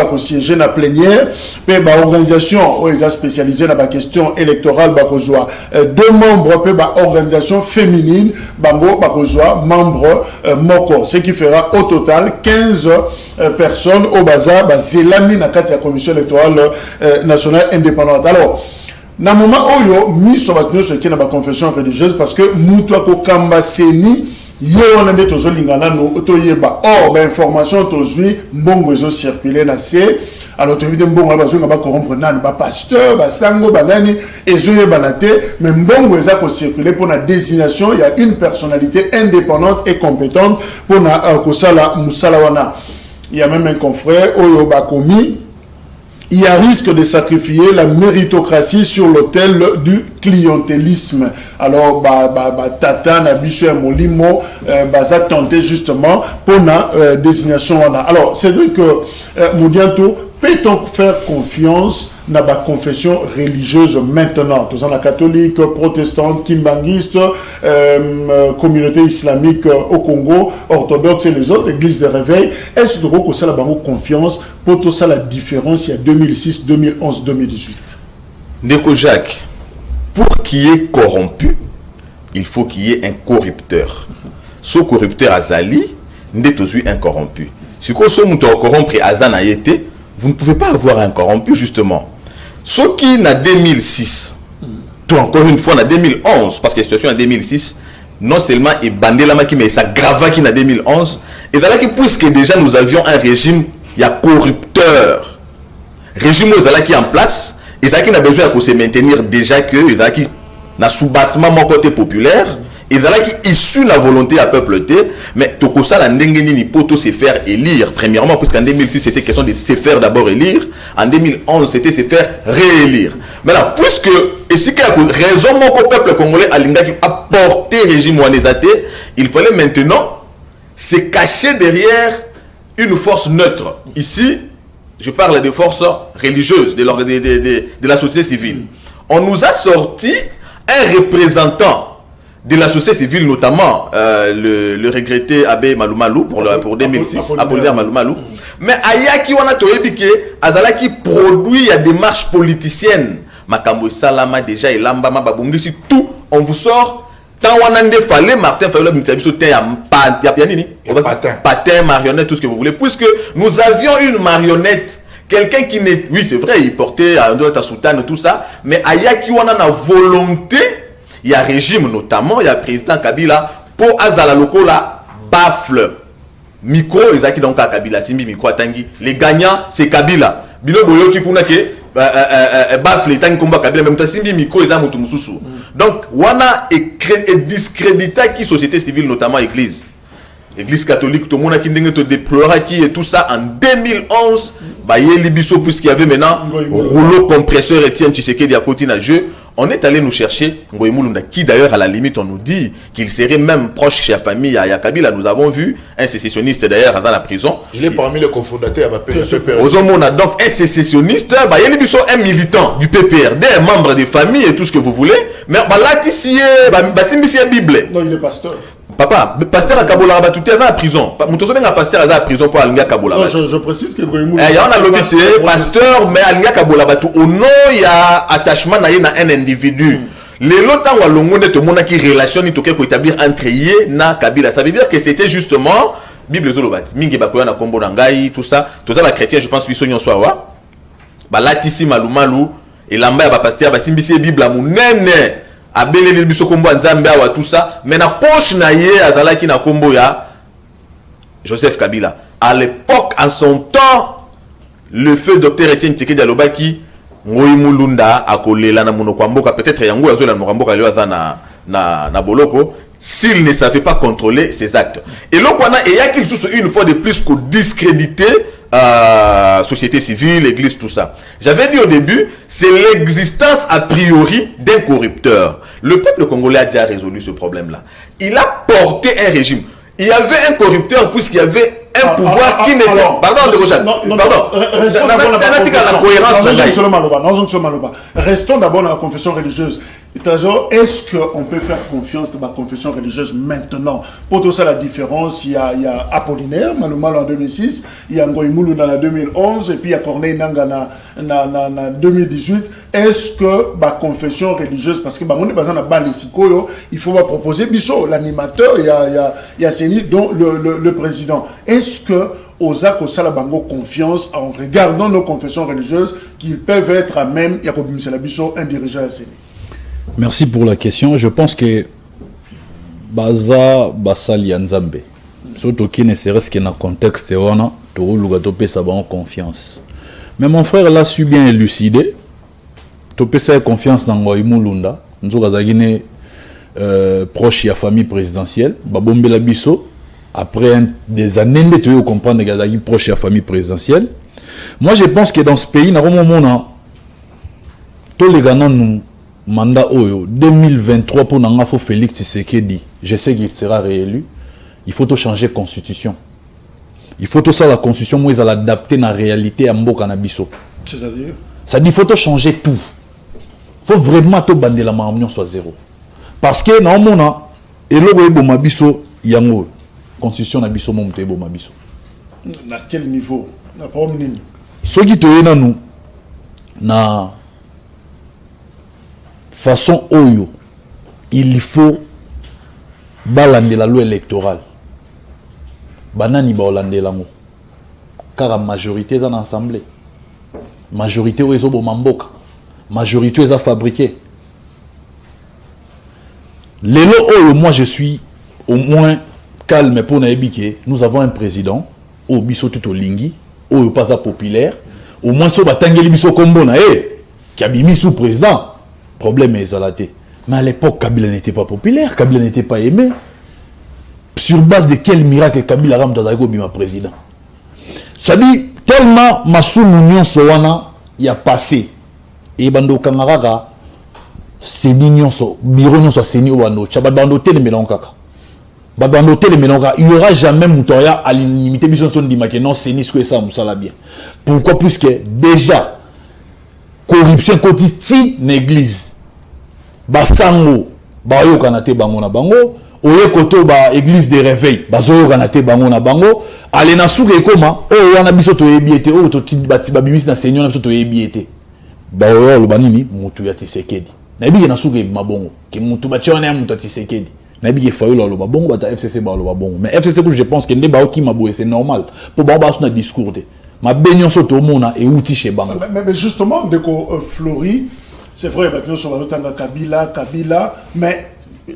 qui siège à plénière, puis ba organisation, ils ont spécialisé dans la question électorale, Bakozwa 2 membres, puis ba organisation féminine, Bango, Bakozwa, membre, Moko, ce qui fera au total 15 personnes au bazar, Zélami, na la commission électorale nationale indépendante. Alors, na moment où mis sur la confession religieuse, parce que nous, toi, Kamba Seni, on a dit que or, information, mbongo zo circulé na C. Alors, tu évidemment, mbongo bazo nga ba corrompre nan ba pasteur, ba sango ba nani ezoye banate, mais mbongo eza ko circuler pour la désignation, il y a une personnalité indépendante et compétente pour na kosala musalawana. Il y a même un confrère Oyo Bakomi. Il y a risque de sacrifier la méritocratie sur l'autel du clientélisme. Alors, Tata, Nabicho et Molimo, ça tenté justement pour la désignation. Alors, c'est vrai que, Moudianto, peut-on faire confiance dans la confession religieuse maintenant? Tous la catholique, protestante, kimbanguiste, communauté islamique au Congo, orthodoxe et les autres églises de réveil. Est-ce que ça a confiance pour tout ça la différence il y a 2006, 2011, 2018? Ndeko Jacques, pour qu'il y ait corrompu, il faut qu'il y ait un corrupteur. Ce corrupteur Azali n'est aussi un corrompu. Si vous êtes corrompu Azana été, vous ne pouvez pas avoir un corrompu, justement. Ce qui, en 2006, tout encore une fois, en 2011, parce que la situation en 2006, non seulement est bandé la mais ça grava qui en 2011, et là, puisque déjà nous avions un régime, il y a corrupteur. Régime qui est en place, et ça qui n'a besoin de se maintenir déjà que, et ça qui n'a sous-bassement mon côté populaire, et ça qui issu de la volonté à peupleté, mais tout ça la n'engeni ni poto se faire élire. Premièrement, puisqu'en 2006 c'était question de se faire d'abord élire, en 2011 c'était se faire réélire. Maintenant, puisque et si qu'il y a raison mon peuple congolais a apporté régime ouanezate, il fallait maintenant se cacher derrière une force neutre. Ici, je parle de forces religieuses de la société civile. On nous a sorti un représentant de la société civile, notamment le regretté Abbé Malou Malou pour 2006, Apollinaire Malou Malou. mais ayaki wana toyebike azalaki produit ya démarche politicienne makambo salama déjà elambama babongisi tout on vous sort tant wana nde fallait Martin Fayulu Mitsabiso te ya nini patin marionnette tout ce que vous voulez puisque nous avions une marionnette quelqu'un qui n'est oui c'est vrai il portait un doigt à soutane tout ça mais ayaki wana na volonté il y a régime notamment il y a président Kabila pour azala lokola baffle micro ezaki donc à Kabila simbi micro atangi les gagnants c'est Kabila bino boyoki kuna ke baffle tangi komba Kabila même temps simbi micro eza mutu mususu donc wana et discrédita qui société civile notamment église catholique tout le monde qui ndenge te déplora qui et tout ça en 2011 ba yeli biso puisqu'il y avait maintenant rouleau compresseur Etienne Tshisekedi à côté na jeu. On est allé nous chercher Ngoï Mulunda, qui d'ailleurs à la limite on nous dit qu'il serait même proche chez la famille à Kabila. Nous avons vu un sécessionniste d'ailleurs dans la prison. Il est parmi les cofondateurs à PPRD. Aux donc un sécessionniste, il y a un militant du PPRD, un membre des familles et tout ce que vous voulez. Mais là, ici, c'est Bible. Non, il est pasteur. Papa, pasteur à Kabola Rabat, tout est à la prison. Moutoso ben a pasteur à la prison pour Alinga Kabola. Je précise que Goïmou. Il y a un lobby pasteur, mais Alinga Kabola Batou. Au nom, il y a attachement à un individu. Les lots où l'on a tout le monde qui relation, il faut établir entre yé na Kabila. Ça veut dire que c'était justement Bible Zolobat. Mingi Bakoya na Kombo Nangai, tout ça. Tout ça, les chrétiens, je pense, qu'ils sont soit. Bah là, ici, Malumalu, et l'amba, bah pasteur, bah simbisi Bible à mon nene. Abele biso kombo nzambe awa tout ça mais na poche na ye azalaki na kombo ya Joseph Kabila à l'époque en son temps le feu docteur Etienne Tshisekedi alobaki Ngoï Mulunda akolela na monoko mboka peut-être yango azola na mboka leo azana na boloko s'il ne savait pas contrôler ses actes et lokwana et yaki lisusu une fois de plus que discréditer société civile, église, tout ça. J'avais dit au début, c'est l'existence a priori d'un corrupteur. Le peuple congolais a déjà résolu ce problème-là. Il a porté un régime. Il y avait un corrupteur puisqu'il y avait un pouvoir qui n'était... Pardon, de Rochard. Pardon. Restons d'abord dans la confession religieuse. Est-ce qu'on peut faire confiance dans la confession religieuse maintenant? Pour tout ça, la différence, il y a Apollinaire, Maloumalo en 2006, il y a Ngoï Mulunda en 2011, et puis il y a Corneille Nanga en 2018. Est-ce que la confession religieuse, parce que on est basé dans Balesikoyo, il faut proposer Bissot, l'animateur, il y a Séni, dont le président. Est-ce que Ozako Salabango confiance en regardant nos confessions religieuses qu'ils peuvent être à même, Yacob Mselabiso, un dirigeant à Séni? Merci pour la question. Je pense que Baza Basali Nzambe, surtout qui ne serait-ce qu'un contexte, on a confiance. Mais mon frère l'a su bien élucider. Tu peux confiance dans Ngoï Mulunda. Nous avons proche de la famille présidentielle. Babombe Labiso. Après des années, tu peux comprendre que proche de la famille présidentielle. Moi, je pense que dans ce pays, tous les Ghanais nous mandat Oyo 2023 pour Nangafo Félix Tshisekedi, je sais qu'il sera réélu. Il faut tout changer la constitution. Il faut tout ça la constitution, moi ils allent l'adapter dans la réalité à Mboka Nabiso. C'est-à-dire ça dit faut tout changer tout. Il faut vraiment tout bander la marmion soit zéro. Parce que dans mon an et le Mabiso yango constitution Nabiso mon tebo Mabiso. À quel niveau? La première. Ce qui te est nous na façon oyo, il faut balander la loi électorale. Banani ba olander lango. Car la majorité dans l'assemblée. Majorité oyo zo mamboka. Majorité oyo fabriqué. Lelo oyo moi je suis au moins calme pour naebike. Nous avons un président au biso tout au lingi, oyo pas populaire. Au moins so batangeli biso kombo na qui a mis sous président. Problème est zalaté. Mais à l'époque, Kabila n'était pas populaire, Kabila n'était pas aimé. Sur base de quel miracle Kabila Ram Dadago bima président? Ça dit, tellement Massou Mounion Sowana y a passé. Et Bando Kamaraga, c'est Nignon So, Biron So, c'est Nignon Bando, Chababando Tele Melonkaka. Babando Tele Melonka, il n'y aura jamais Moutoya à l'unité Bisson Dimake, non, c'est Nisko et ça, Moussala bien. Pourquoi? Puisque déjà, corruption quotidienne l'église. Basango, bayo kanate bango na bango, oye koto ba église de réveil bazo kanate bango na bango ale na suka ekoma o wana biso to yebiete o to ba bimisi na seigneur na biso to yebiete ba o lo banini mutu ya Tshisekedi na biye na suka mabongo ki mutu ba chona ya mutu Tshisekedi na biye fayo lo ba bongo ba FCC ba lo ba bongo mais FCC je pense que ndeba ki maboye c'est normal pour ba na discours de ma beignon soto mona et outil chez bango mais justement dès qu'on fleurit c'est vrai que nous sommes Kabila mais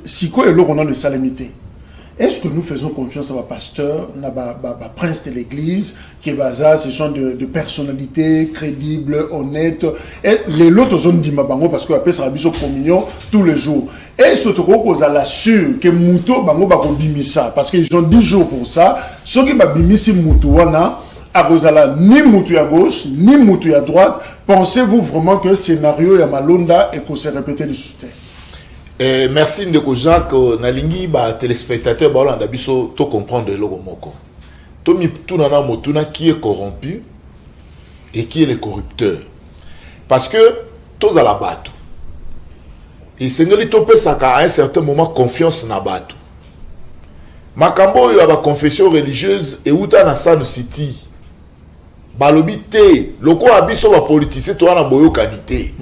si quoi est là on a le salamité. Est-ce que nous faisons confiance à ma pasteur, à prince de l'église, qui est basé, ce sont de personnalités crédibles, honnêtes, et les autres zones d'Imabango, parce qu'on appelle ça la communion tous les jours. Et surtout qu'on a l'assure que Mouto Bango Bako Bimisa, parce qu'ils ont 10 jours pour ça, ceux qui va Bimisi Mouto Wana, à Gozala, ni Moutou à gauche, ni Moutou à droite, pensez-vous vraiment que le scénario est à Malonda et qu'on s'est répété le soutien? Merci Ndeko Jacques. Nalingi ba téléspectateur ba Hollande biso to comprendre le moko. To mi tunana motuna qui est corrompu et qui est le corrupteur. Parce que tous à la bateau. Et sengeli to pesaka à un certain moment confiance na bateau. Makambo yo ba confession religieuse et uta na San City. Balobi te loko abiso ba politicien to na boyo qualité.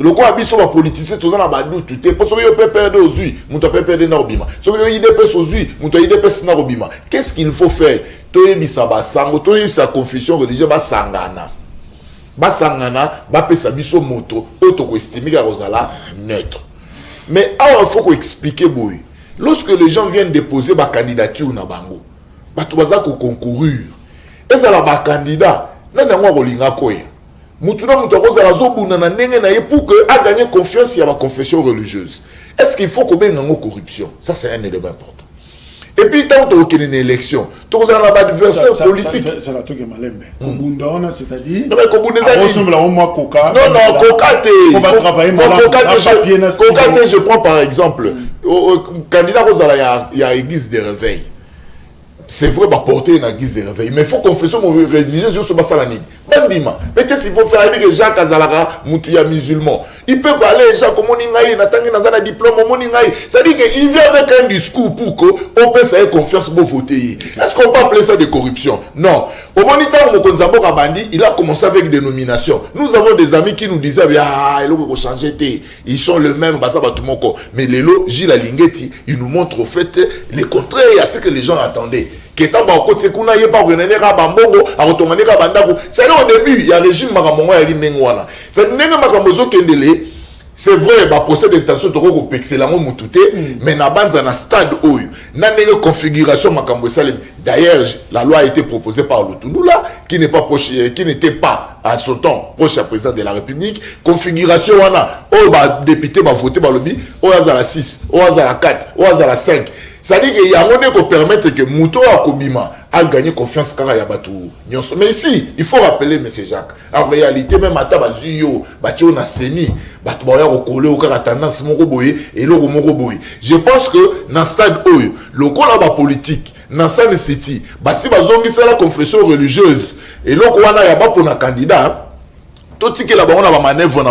Le quoi abisso va politicien tous en abadou tout est parce que yo peut perdre aux yeux muto peut perdre na robima so yo ide pes aux yeux muto ide pes na robima qu'est-ce qu'il faut faire to yebisa ba sango to yebisa confession religieuse ba sangana ba pesa biso moto auto ko estimer ka rozala neutre mais alors il faut ko expliquer boy lorsque les gens viennent déposer ba candidature na bango ba to baza ko concourir et ça la ba candidat na ngwa kolinga koya Moutuna Moutarosa la zobuna na nenge na ye pour que a gagné confiance il y a ma confession religieuse. Est-ce qu'il faut qu'on ait une corruption? Ça c'est un élément important. Et puis tant qu'il y a une élection, tout ça n'a pas d'adversaire politique. C'est la truc malembe. Kobundona c'est-à-dire. Non mais Kobundona. Ressemble à moi Coca. Non Coca te. On va travailler mal. Coca je prends par exemple candidat Rosa il y a église de réveil. C'est vrai, porter une guise de réveil. Mais il faut confesser mon religieux sur ce bassalani. Mais qu'est-ce qu'il faut faire avec Jacques Azalara, Moutouya musulman? Ils peuvent aller, Jacques, au Moningaï, Natangi Nazana diplôme, au Moningaï. C'est-à-dire qu'il vient avec un discours pour qu'on puisse avoir confiance pour voter. Est-ce qu'on peut appeler ça de corruption? Non. Au Moniteur, Mokonzabo Kabandi, il a commencé avec des nominations. Nous avons des amis qui nous disaient, ah, il faut changer, ils sont le même, mais les lots, Gilles Alingeti, il nous montre au fait le contraire à ce que les gens attendaient. C'est au début, il y a un régime c'est vrai, il y a procès d'intention de mais dans un stade où il y a une configuration. D'ailleurs, la loi a été proposée par le Toudoula, qui n'était pas à son temps proche à président de la République. Configuration, député va voter par le lobby, au hasard à 6, au hasard à 4, au hasard à 5. C'est-à-dire qu'il y a un moment qui permettre que Mouto Akobima a gagné confiance quand il y a Batou. Mais ici, il faut rappeler, M. Jacques, en réalité, même à Tabazuyo, Batou Nasseni, Batou Baya Okole, Okara tendance Moroboye et Loro Moroboye. Je pense que dans le stade où le collab politique, dans San City, Basi Bazongi, c'est la confession religieuse. Et là, on a pas pour un candidat. Tout ce qui est là-bas, on a ma manœuvre, on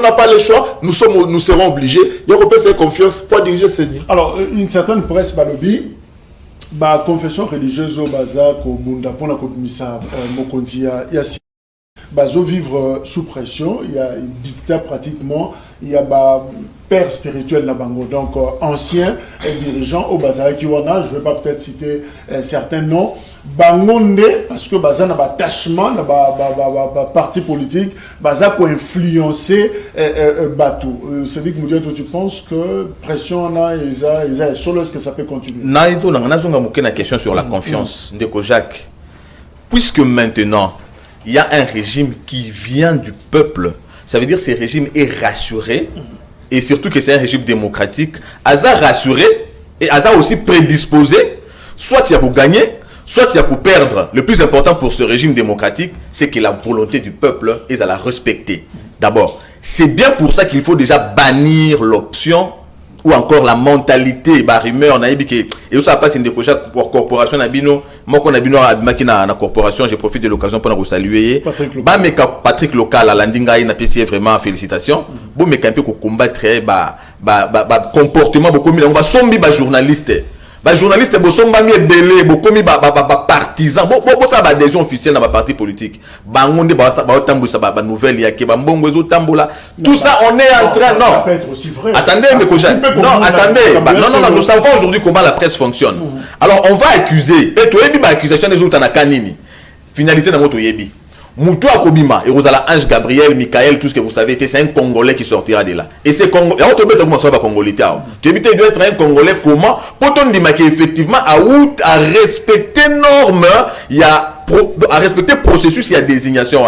n'a pas le choix, nous serons obligés. Il y a une confiance pour diriger ces nuits. Alors, une certaine presse balobi, la confession religieuse au Baza, au Bunda, pour la commissaire Mokonzia, il y a Bazo vivre sous pression, il y a un dictat pratiquement, il y a père spirituel na bango, donc ancien dirigeant au Baza Kiwana, je ne vais pas peut-être citer certains noms. Bangonde, parce que Baza n'a pas attachement, n'a pas parti politique, Baza pour influencer Batou. C'est-à-dire que tu penses que pression là, est solo, est-ce que ça peut continuer? Non, on a une question sur la confiance de Jacques. Puisque maintenant, il y a un régime qui vient du peuple, ça veut dire que ce régime est rassuré, et surtout que c'est un régime démocratique, Aza rassuré, et Aza aussi prédisposé, soit il y a pour gagner, soit il y a pour perdre. Le plus important pour ce régime démocratique, c'est que la volonté du peuple est à la respecter. D'abord, c'est bien pour ça qu'il faut déjà bannir l'option ou encore la mentalité, rumeur, et ça passe une découverte pour corporation Nabino. Moi, quand Nabino a na corporation, je profite de l'occasion pour vous saluer. Patrick Local, à Landinga, il a vraiment félicitations. Bon, mais quand on combattre comportement beaucoup mis on va sombi ba journaliste bosomba mi ebele bokomi ba partisan bo ça ba adhésion officielle na ba parti politique bangonde ba tambousa ba nouvelle ya ke ba mbongo ezo tambola tout ça on est en train non peut être aussi vrai. Attendez mais non attendez non nous savons aujourd'hui comment la presse fonctionne. Alors on va accuser et to yebi ba accusation des autres na kanini finalité na moto yebi Moutou Akobima et Rosala Ange Gabriel, Michael, tout ce que vous savez, c'est un Congolais qui sortira de là. Et c'est Congolais. Alors, tu peux être Congolais. Tu dois être un Congolais comment? Pour ton dire qu'effectivement, à respecter normes, il y a à respecter processus, il y a désignation.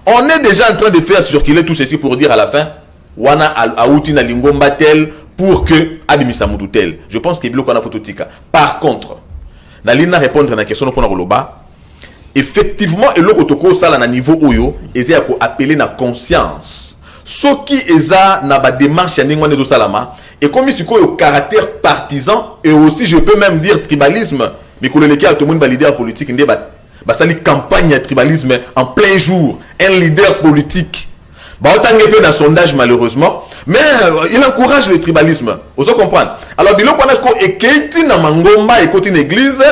On est déjà en train de faire circuler tout ceci pour dire à la fin, Wana Aouti na Lingomba tel pour que Abimisa Moutou tel. Je pense qu'il y a photo tika. Par contre, Nalina répondre à la question pour Nagoloba. Effectivement, et l'autre ça na niveau oyo, ils ont appelé na conscience. Ce qui est na ba démarche ya ndengwa nezo salama et comme il y a un caractère partisan et aussi je peux même dire tribalisme, mais que le leader tout le monde ba leader politique ndé ba sali campagne ya tribalisme en plein jour, un leader politique. Bah autant que dans sondage malheureusement, mais il encourage le tribalisme. Vous comprenez? Alors bilo qu'on est et qui na mangomba et côté l'église,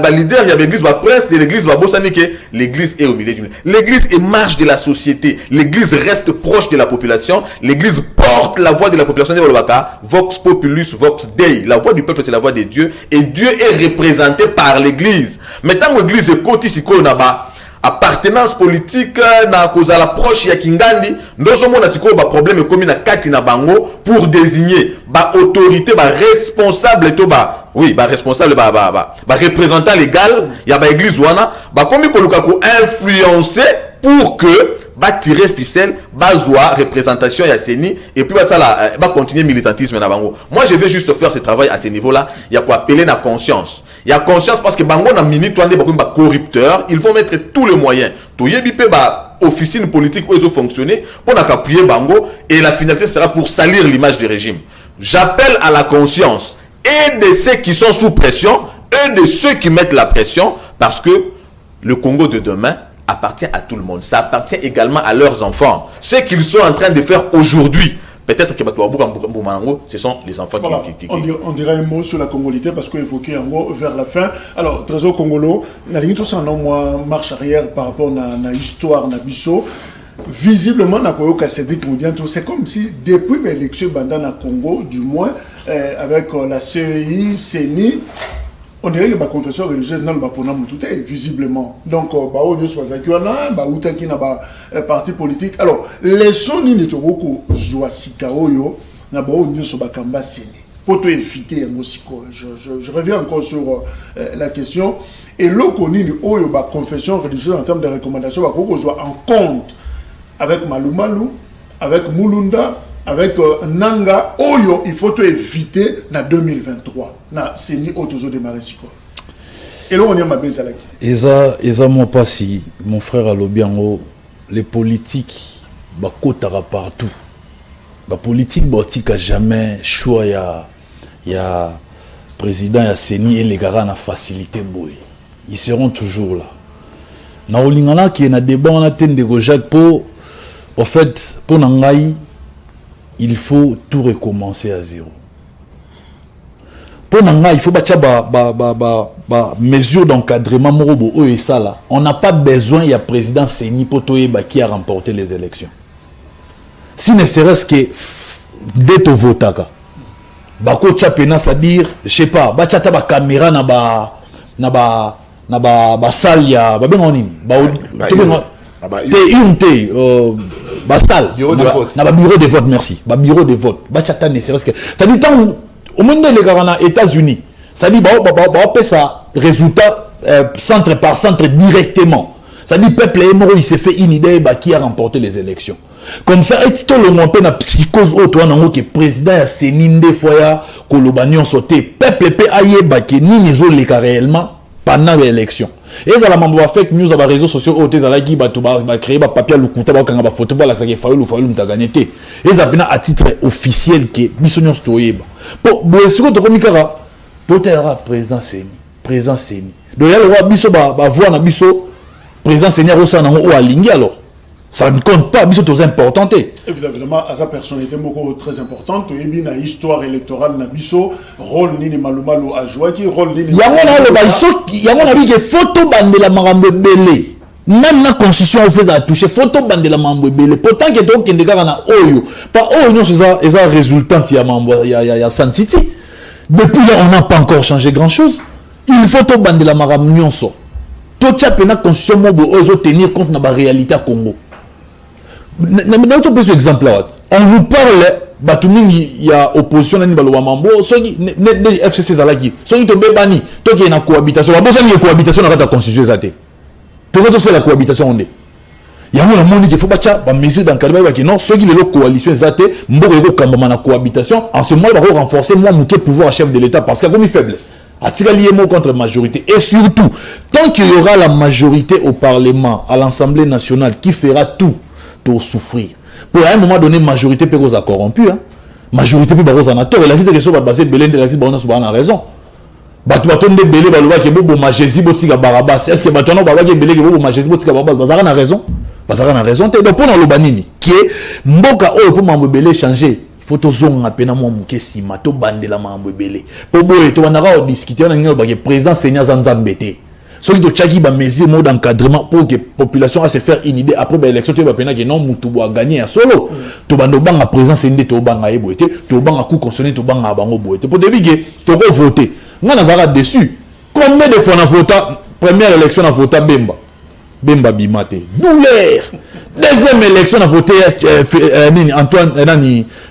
leader il y a l'église, prince de l'église, bosani que l'église est au milieu du. L'église est marche de la société. L'église reste proche de la population. L'église porte la voix de la population de Bolobaka. Vox populus, vox dei. La voix du peuple c'est la voix de Dieu et Dieu est représenté par l'église. Maintenant l'église est côté siko na ba appartenance politique na cause à l'approche ya Kingandi ndozo mona siko ba problème comme na kati na bango pour désigner ba autorité ba responsable to ba oui ba responsable ba représentant légal ya ba église wana ba komi ko luka ko influencer pour que ba tirer ficelle ba zoa représentation ya Seni et puis ba ça là ba continuer militantisme na bango. Moi je vais juste faire ce travail à ce niveau là, il y a quoi appeler la conscience. Il y a conscience parce que bango na minute wande ba corrupteur, ils vont mettre tous les moyens. To yebi pe ba officine politique où ils ont fonctionné pour appuyer bango et la finalité sera pour salir l'image du régime. J'appelle à la conscience et de ceux qui sont sous pression et de ceux qui mettent la pression parce que le Congo de demain appartient à tout le monde. Ça appartient également à leurs enfants. Ce qu'ils sont en train de faire aujourd'hui. Peut-être que ce sont les enfants voilà, qui... On dirait un mot sur la congolité parce qu'on évoquait un mot vers la fin. Alors, Trésor Congolo, moi, marche arrière par rapport à l'histoire de Bisso. Visiblement, c'est comme si depuis l'élection bandana Congo, du moins, avec la CEI, CENI, on dirait que la confession religieuse n'a pas tout visiblement. Donc, on soit parti politique. Alors, les sons ni netoko zoasikaoyo na ba onyo so bakamba seni. Pour te éviter je reviens encore sur la question et l'okoni ni oyo ba confession religieuse en termes de recommandations ba ko zo en compte avec Malumalu, avec Mulunda, avec Nanga oyo il faut te éviter na 2023 na seni otozo démarrer siko. Et là on y a ma bezalaki. Eza moi pas si mon frère Alobiango les politiques bakotara partout. La politique botika jamais choix ya président ya Seni et les gars na facilité boy. Ils seront toujours là. Na olingana qui na débat on a tende go Jacques pour au fait pour nangai il faut tout recommencer à zéro. Pour nangai il faut bacha mesure d'encadrement morobo o et ça là. On n'a pas besoin ya président Seni Potoyeba qui a remporté les élections. Si ne serait-ce que d'être votaka bako tchapena c'est-à-dire je sais pas bachata ba caméra na ba salle ya ba benga nini ba salle na ba bureau de vote merci ba bureau de vote bachata ne serait-ce que c'est-à-dire tant au monde les gars na États-Unis c'est-à-dire ba ça résultat centre par centre directement c'est-à-dire peuple émoro il s'est fait une idée qui a remporté les élections. Comme ça, et tout le monde na psychose autre qui est président ya Seninde Foya Kolobanion sauté peuple pe ayeba ke nini zo leka réellement pendant l'élection. Et ça la mambo fake news ba réseaux sociaux autres za la gi ba to ba créer ba papier lukuta ba kanga ba photo ba la ça ke faulu mutaganyete. Et ça bina à titre officiel que bisonyo stoyeba. Pour boesiko to komikara potera président Seni. Donc ya le roi biso ba voir na biso président Seni rosa na o alingi alors. Ça ne compte pas, mais c'est important. Évidemment, à sa personnalité très importante, il y a une histoire électorale, rôle ni Malumalo a joué, rôle ni. Il y a une photo de la Marambe Belé. Même la constitution fait à toucher photo de la Marambe Belé. Pourtant, il y a des gens qui ont Oyo. Pas Oyo, c'est un résultat, il y a San City. Depuis là, on n'a pas encore changé grand-chose. Une photo de la Marambe Nyonso. Tout ça, la constitution, on doit tenir compte de la réalité à Congo. Notre exemple là, on nous parle, il y a opposition à Mambo, FCC Zalaki, ceux qui ont bani, toi qui es en cohabitation, la bonne cohabitation dans la constitution zate. Tout ça c'est la cohabitation on est. Il y a un monde qui faut battre, ba mesure d'encadrement qui non, ceux qui les coalition zate, mboko eko kamba na cohabitation, en ce moment il va renforcer moi mon pouvoir à chef de l'État parce qu'il y a comme faible. A-t-il lié contre la majorité et surtout, tant qu'il y aura la majorité au Parlement, à l'Assemblée nationale qui fera tout pour souffrir. Pour à un moment donné, majorité peut être corrompue. Majorité peut être en tort. Et la question est basée sur Belén de la question, on a raison. Batuaton de Belé, Balouba qui est beau, Magési, Botiga Barabas. Est-ce que Batuanon Baba qui est Belé, qui est beau, Magési, Botiga Barabas, Bazara a raison. Bazara a raison. Donc, pour le Banini, qui est Mboka, pour Mambo Belé changer, il faut que zone à peine mon mukesi, mato bande la Mambo Belé. Pour Boé, tu vas en discuter, on a un président Seigneur Zanzambete. Ceux qui ont mesure mode d'encadrement pour que la population se faire une idée après l'élection, tu vas que non, tu vas gagner en solo. Tu vas gagner la présence, tu vas gagner la coup constitutionnel, tu vas gagner pour début, tu vas voter. On a déçu. Combien de fois on a voté première élection, on a voté Bemba. Bemba Bimate. Douleur. Deuxième élection, on a voté Antoine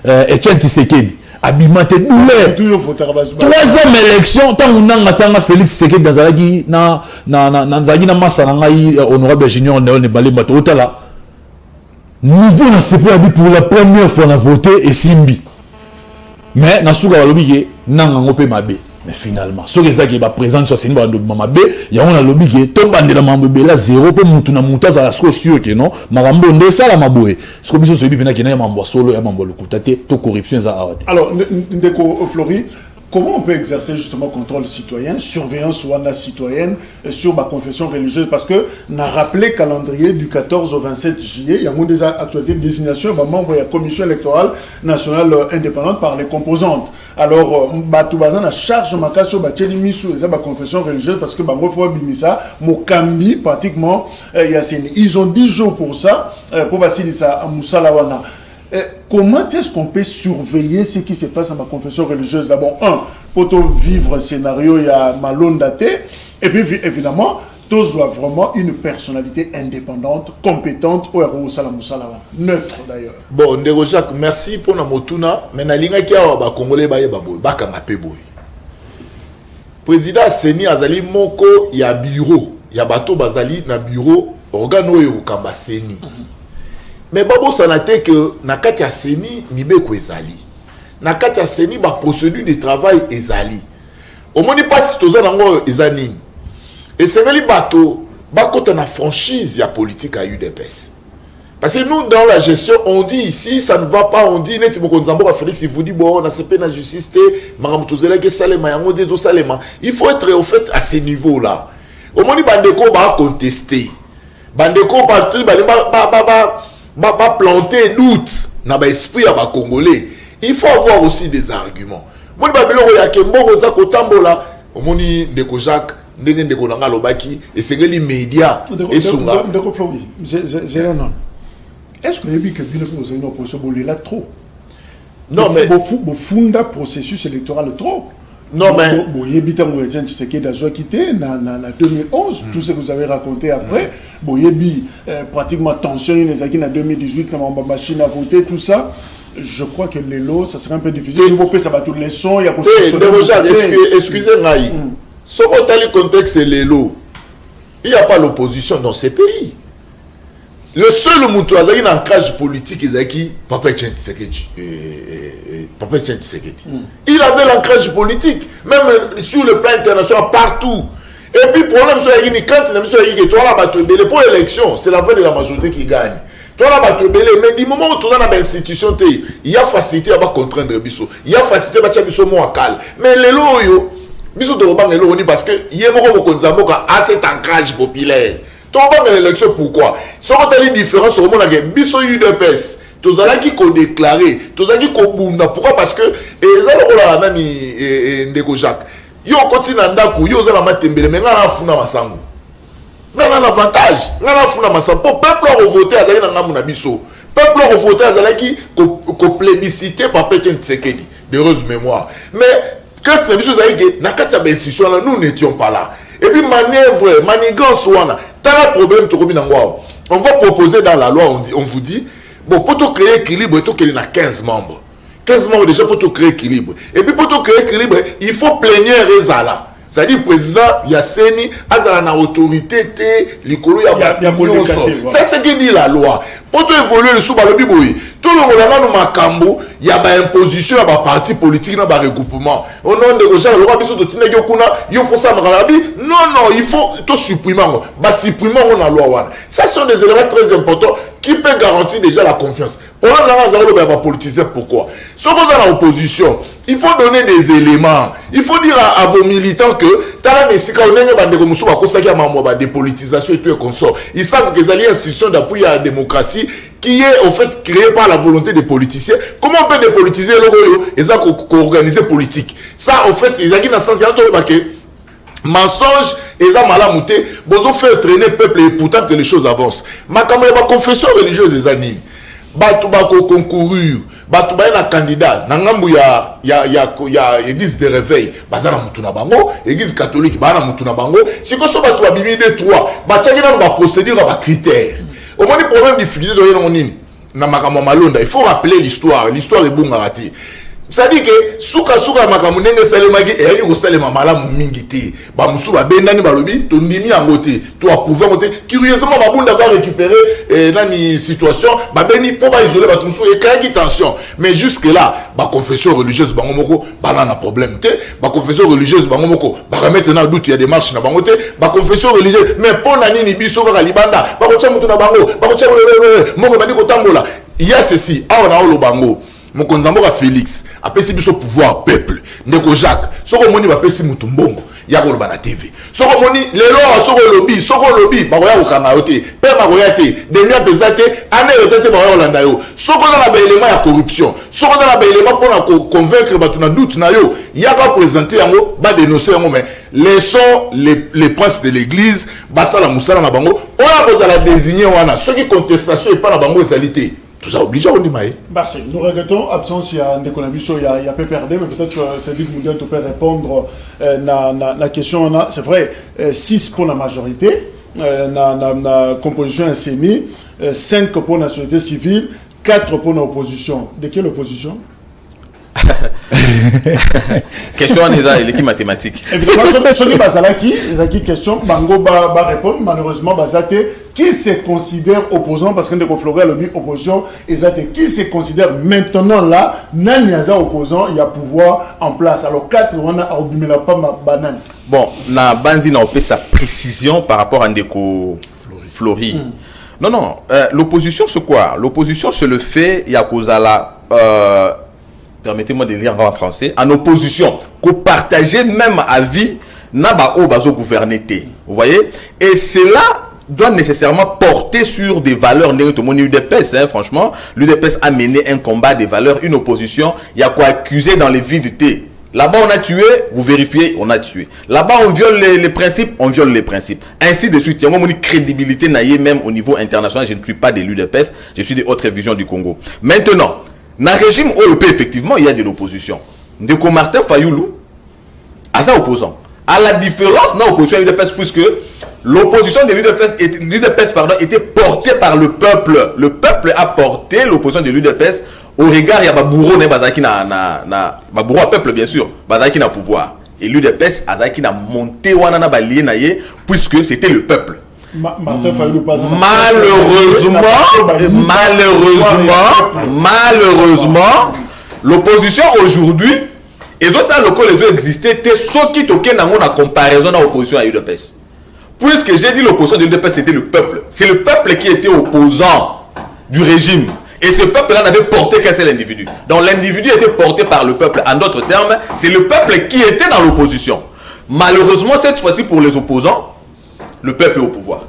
Etienne Tshisekedi. Abimate douleur. Troisième élection, tant on a Félix Tshisekedi dans Zalagi, na massa honorable Junior Néon Balé Matota là. Niveau n'a pas pour la première fois on a voté et Simbi. Mais na souga lobby nanga ngopé mabe. Mais finalement, ce qui est présent sur cette bande de Mamabe, il y a un lobby qui est tombé de la Mambe là zéro pour Moutuna Moutas à la sûr que non, Marambo on ça la Maboué. Ce que je suis bien qu'il y a un membre solo et un membre le coutaté, tout corruption ça. Alors, Ndeko Flori, comment on peut exercer justement contrôle citoyen, surveillance ou citoyenne sur ma confession religieuse? Parce que n'a rappelé calendrier du 14 au 27 juillet, il y a des actualités de désignation, membre de la commission électorale nationale indépendante par les composantes. Alors, Batoubazan a charge ma sur Batelimi sur les confession religieuse parce que Bango Bimisa, Mokambi, pratiquement, ils ont 10 jours pour ça, pour passer ça à Moussalawana. Comment est-ce qu'on peut surveiller ce qui se passe dans ma confession religieuse? D'abord, pour vivre un scénario, il y a Malone daté, et puis évidemment, tous doivent vraiment une personnalité indépendante, compétente, ou neutre d'ailleurs. Bon, Ndeko Jacques, merci pour la motuna. Mais na linga ki awa Congolais bakanga pe boy. Président Seni azali moko ya bureau, ya bato bazali na bureau organo yo kamba Seni. Mais babo sanate que na kati ya Seni mibeko ezali. Na kati ya Seni ba procédure de travail ezali. Omoni pas toza nango ezani. Et c'est vrai bateau bakota na franchise ya politique à UDPS. Parce que nous dans la gestion on dit ici ça ne va pas, on dit net mokonzambo ka Félix il vous dit bon on a CP na justice maramutuzela ke salema yango dezo salema. Il faut être au fait à ce niveau là. Omoni bandeko ba contester. Bandeko ba planter doute na ba esprit ya ba congolais. Il faut avoir aussi des arguments. Moni ba biloko ya kemboko za kotambola omoni Ndeko Jacques ndenge ndeko nanga lobaki et c'est que les médias et sunga Ndeko Flori c'est non. Est-ce que vous avez une opposition là trop? Non mais vous fondez processus électoral trop. Non mais vous avez quitté en 2011 tout ce que vous avez raconté après vous avez pratiquement tensionné les acquis en 2018 quand ma machine a voté tout ça. Je crois que les lots ça serait un peu difficile. Ça va toutes les sons il y a excusez-moi. Ce qu'on a le contexte c'est les lots. Il n'y a pas l'opposition dans ces pays. Le seul moutou a un ancrage politique est Papa Etienne Tshisekedi. Il avait l'ancrage politique, même sur le plan international, partout. Et puis, problème, quand il y a pour l'élection, c'est la voix de la majorité qui gagne. Mais du moment où tu as une institution, il y a facilité à contraindre Bisso. Il y a facilité à Bisso moins calme. Mais les lots, Bisso de Robang, parce que il y a beaucoup de cet ancrage populaire. Tomba dans l'élection, pourquoi? Si on a les différences au monde, biso UDPS, tous allons qui déclaré, tous allons qui bunda. Pourquoi? Parce que ezalo la nani ndeko Jacques. Yo continue ndaku, yo zala matembele, mais ngana funa masango. Ngana l'avantage, ngana funa masango. Pour peuple voter azali na ngamu na biso. Peuple voter azali qui plébiscité par Pétain Tshisekedi. D'heureuse mémoire. Mais quand la biso azali que na kata ba institution là, nous n'étions pas là. Et puis manœuvre, manigance wana. T'as un problème to komi nangwa. On va proposer dans la loi, on vous dit bon, pour te créer équilibre, il faut qu'il y ait 15 membres. 15 membres déjà pour te créer équilibre. Et puis pour te créer équilibre, il faut plénière Rezala. C'est-à-dire le président Yasseni, Azala na autorité, l'icolo ya ça c'est ce qui dit la loi. Pour te évoluer le sous le biboui. Tout le monde là nous makambo, il y a une imposition, il y a un parti politique, il y a un regroupement. Au nom de Roger, le roi biso de Tina Yokuna, il faut ça Makarabi. Non, il faut tout supprimer. Bah supprimer on a loi. Ça sont des éléments très importants qui peuvent garantir déjà la confiance. On a un politicien, pourquoi? Si on est dans l'opposition, il faut donner des éléments. Il faut dire à vos militants que dépolitisation et tout et consort. Ils savent que les institutions d'appui à la démocratie qui est en fait créée par la volonté des politiciens. Comment on peut dépolitiser le royaume et ça qu'organiser politique? Ça, en fait, ils ont dit dans le sens mensonge et ça malamouté. Bozo fait traîner le peuple et pourtant que les choses avancent. Ma confession religieuse des animes. Batu bako concouru. Batu ba na candidat na ngambu ya église de réveil bazana mutu na bango église catholique ba na mutu na bango siko so batu ba bimi de 3 ba tchaki na ba procédure ba critères au moins problème difficulté de yon nini na makambo malonda il faut rappeler l'histoire est bonga rati. Ça dit que souka makambo nenge salemaki et yiko salema malamu mingi te ba musu ba bendani ba lobi to ndimi yangote to approuver ngote curieusement Mabunda va récupérer nani situation ba beni pour ba isoler ba musu et créer tension mais jusque là ba confession religieuse bango moko ba na problème te ba confession religieuse bango moko ba remettre na doute il y a des marches na bango te ba confession religieuse mais pour nani ni biso ka libanda ba ko tcha mutu na bango ba ko tcha moko ba diko tambola il y a ceci a on a lo bango Mokonzambo Félix apesi biso pouvoir peuple ndeko Jacques soko moni bapesi mutu mbongo ya ko na TV soko moni lelo soko lobby ba koya kokanga yote pe ba koya te demia pesate ane yozete ba koya olanda yo soko na ba élément ya corruption soko na ba élément pour convaincre batu na doute na yo ya ka présenter yango ba dénoncer yango mais laissons les princes de l'église basala musala na bango on a posé la désigner wana ceux qui contestation et pas na bango égalité. Tout ça oblige à redémarrer. Nous regrettons l'absence, il y a un déconabiso, il y a PPRD, mais peut-être que Cédric Moudin peut répondre à la question. C'est vrai, 6 pour la majorité, la composition insénie, 5 pour la société civile, 4 pour l'opposition. De quelle opposition? Question en l'équipe mathématique. Évidemment, Zaki question, Bango va répondre, malheureusement, Bazate, qui se considère opposant, parce qu'on a confloré le opposition, qui se considère maintenant là, Naniaza opposant, il y a pouvoir en place. Alors 4, on a obimé pas ma banane. Bon, na bandi na opé sa précision par rapport à Ndeko Flori. Non, l'opposition c'est quoi? L'opposition c'est le fait, il y a cause à la permettez-moi de lire en français, en opposition, qu'on partageait même avis, n'a pas au baso gouverner. Vous voyez? Et cela doit nécessairement porter sur des valeurs négatives. Mon UDPS, franchement, l'UDPS a mené un combat des valeurs, une opposition, il y a quoi accuser dans les vies du thé. Là-bas, on a tué, vous vérifiez, on a tué. Là-bas, on viole les principes, on viole les principes. Ainsi de suite. Il y a une crédibilité, même au niveau international. Je ne suis pas de l'UDPS, je suis de Haute Révision du Congo. Maintenant, dans le régime OEP, effectivement, il y a de l'opposition. Ndeko Martin Fayoulou, à ça opposant. À la différence, dans l'opposition à l'UDPS, puisque l'opposition de l'UDPS était portée par le peuple. Le peuple a porté l'opposition de l'UDPS au regard, il y a Babouro, Babouro à peuple, bien sûr, Bazaki na pouvoir. Et l'UDPS, Azaki na monté, puisque c'était le peuple. Malheureusement, l'opposition aujourd'hui, et ça, les existait, ceux qui toquaient dans la comparaison à l'opposition à l'UDPS. Puisque j'ai dit l'opposition de l'UDPS, c'était le peuple. C'est le peuple qui était opposant du régime. Et ce peuple-là n'avait porté qu'un seul individu. Donc l'individu était porté par le peuple. En d'autres termes, c'est le peuple qui était dans l'opposition. Malheureusement, cette fois-ci, pour les opposants, le peuple est au pouvoir.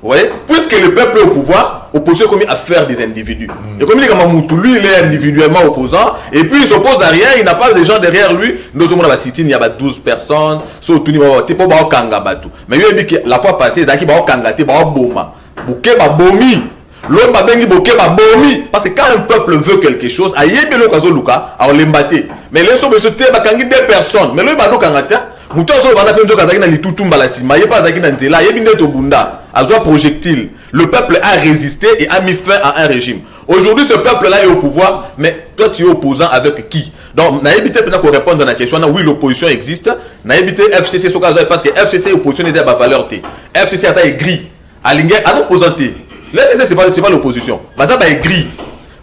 Vous voyez, puisque le peuple est au pouvoir, opposition est commis à faire des individus. Et comme il dit que lui, il est individuellement opposant, et puis il s'oppose à rien, il n'a pas de gens derrière lui. Nous sommes dans la cité, il y a 12 personnes, surtout il y a pas kanga batu. Mais il dit que la fois passée, il y a pas kanga, il y a boma. Bouquet ba bomi. L'homme ba bengi bouquet ba bomi. Parce que quand un peuple veut quelque chose, a yébe le kazo luka, a l'embâté. Mais les hommes se taisent, ba kangi 2 personnes. Mais le ba kangata. Mouton so bana penzo kazaki na litutumba la sima, yé pas zaki na ntela, yé binde to bunda, azwa projectile. Le peuple a résisté et a mis fin à un régime. Aujourd'hui, ce peuple-là est au pouvoir, mais toi tu es opposant avec qui? Donc, n'a évité peut-être qu'on réponde à la question, oui, l'opposition existe, n'a évité FCC parce que FCC opposition n'est pas valeur T. FCC ça est gris. Alingue à l'opposanté. FCC c'est pas l'opposition. Bah ça est gris.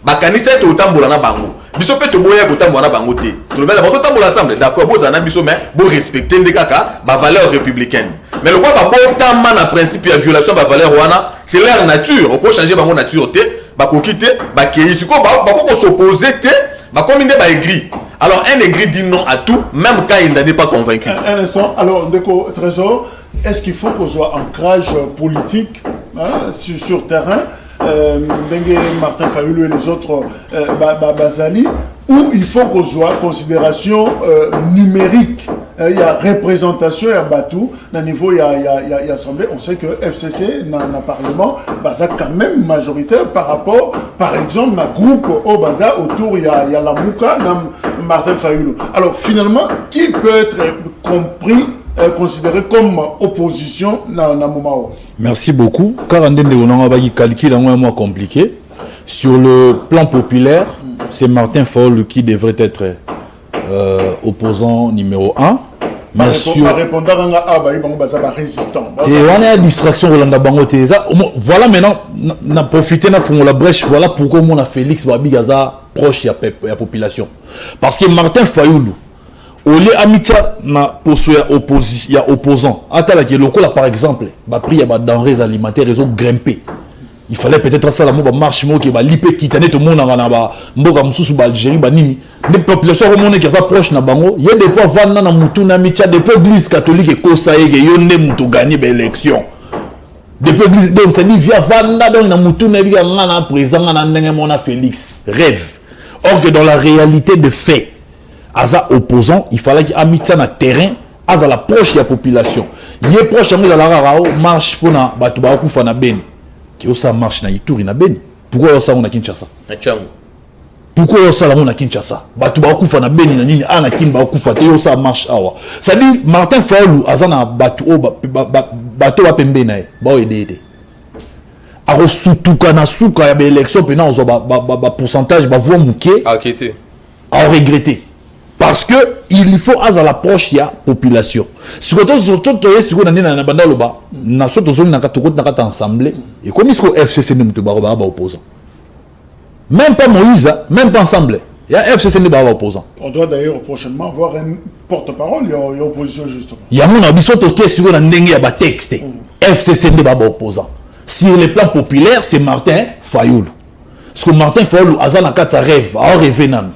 Bah kanisa est autant bolana bango. Biso peut te boyer autant bolana bango T. Tout le monde va autant bola ensemble. D'accord, bon ça n'a biso mais bon respecter des caca, bah valeur républicaine. Mais le quoi bah autant man à principe et violation bah valeur wana, c'est leur nature. On peut changer bah mon nature T, bah ko quitter, bah qui ici quoi bah ko s'opposer T, bah comme il est bah gris. Alors un aigri dit non à tout, même quand il n'est pas convaincu. Un instant, alors Ndeko Trésor, est-ce qu'il faut qu'on soit ancrage politique sur terrain, Dengue Martin Fayoulou et les autres Bazali, ou il faut qu'on soit considération numérique? Il y a représentation, il y a Batou, dans le niveau il y a assemblée. On sait que FCC, dans le Parlement, Baza quand même majoritaire par rapport, par exemple, dans le groupe au Baza, autour il y a la Mouka, dans Martin Fayoulou. Alors finalement, qui peut être compris, considéré comme opposition dans le moment? Merci beaucoup. Car on a un calcul un moins compliqué. Sur le plan populaire, c'est Martin Fayoulou qui devrait être opposant numéro 1. Mais sur résistant. On a une distraction voilà maintenant on a profité de la brèche. Voilà pourquoi on a Félix Wabigaza proche de la population. Parce que Martin Fayoulou, au lieu amitié na il y a opposant. Attends que local par exemple, ba prix ya ba denrées alimentaires ils ont grimpé. Il fallait peut-être ça la marche qui va liper quitter tout le monde na ba mboka mususu ba Algérie ba nini. Les populations remontent qui sont proches na bango, il y a des fois vendre na mutu na mitia depuis l'église catholique et kosaye que yonde mutu gagner l'élection. Depuis l'église donc c'est dit via vanda donc na mutu na biga na président na ndenge mona Félix rêve. Or que dans la réalité de fait Aza opposant, il fallait qu'il y ait un terrain, Aza la proche de la population. Il est proche de la marche pour na batuba kufa na beni. Qui osa marche na Ituri na beni. Pourquoi osa on a Kinshasa? Pourquoi osa la on a Kinshasa? Batuba kufa na beni na nini ana kin ba kufa te osa marche awa. Ça dit Martin Fayoulou Aza na batu bato ba pembe na e. Ba aider. Aro sutuka na suka ya élection pena ozo ba pourcentage ba voix muké. Inquiété. À regretter. Parce que il faut à l'approche de la population. Si vous avez ensemble, et comme il faut FCC opposant. Même pas Moïse, même pas ensemble. Il y a FCC opposant. On doit d'ailleurs prochainement avoir un porte-parole, il y a opposition justement. Il y a mon avis sur le texte. FCC opposant. Sur le plan populaire, c'est Martin Fayoulou. Parce que Martin Fayoulou, Azanakata rêve, a rêvé nan.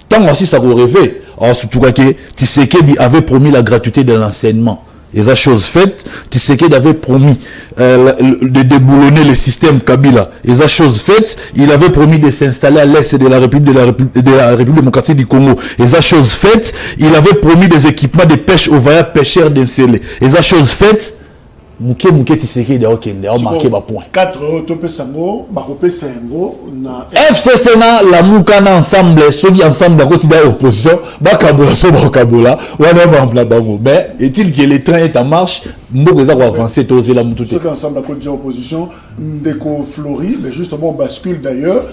Tant aussi ça vous rêvez, surtout que Tshisekedi avait promis la gratuité de l'enseignement. Et ça chose faite, Tshisekedi avait promis de déboulonner le système Kabila. Et ça chose faite, il avait promis de s'installer à l'est de la République démocratique du Congo. Et ça chose faite, il avait promis des équipements de pêche aux voyageurs pêcheurs d'Insélé. Et ça chose faite, Mouké Tshisekedi a marqué ma point. 4 topé sango, bakopé sango na FCC na la Moukana ensemble, ceux qui ensemble à côté de l'opposition, bakabola so bakabola, wana ba en bango. Mais est-il que le train est en marche, mboko za avancer tozer la mututé. Ceux qui ensemble à côté de l'opposition, Ndeko Flori, mais justement on bascule d'ailleurs.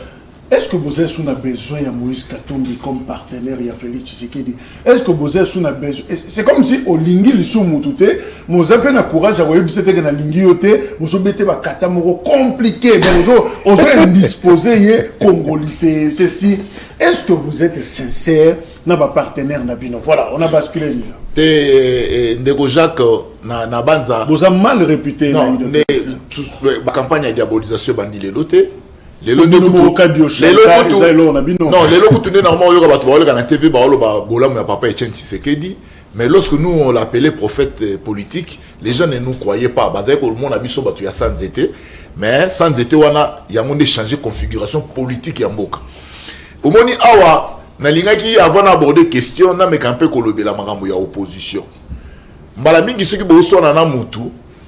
Est-ce que vous avez besoin de Moïse Katumbi comme partenaire de Félix Tshisekedi? Est-ce que vous avez besoin? C'est comme si au Lingi, les sous-moutouté, vous avez un courage à voir que vous avez un Lingi, vous avez un katamoro compliqué, vous avez indisposé, congolité, ceci. Est-ce que vous êtes sincère dans votre partenaire Nabino? Voilà, on a basculé déjà. Ndeko Jacques, na banza. Vous avez mal réputé. Non, la campagne de diabolisation bandi les lotés. Les lots non, les lots normalement on a TV bah on a papa Etienne Tshisekedi Mais lorsque nous, on l'appelait prophète politique, les gens ne nous croyaient pas. Parce que le monde a vu ça, il y a sans été. Mais sans été, il y a un changé de configuration politique. Au moment où Nalingaki avant d'aborder question, na mekampe kolobe la makambo ya opposition. Mbala mingi ceux qui boso na mutu,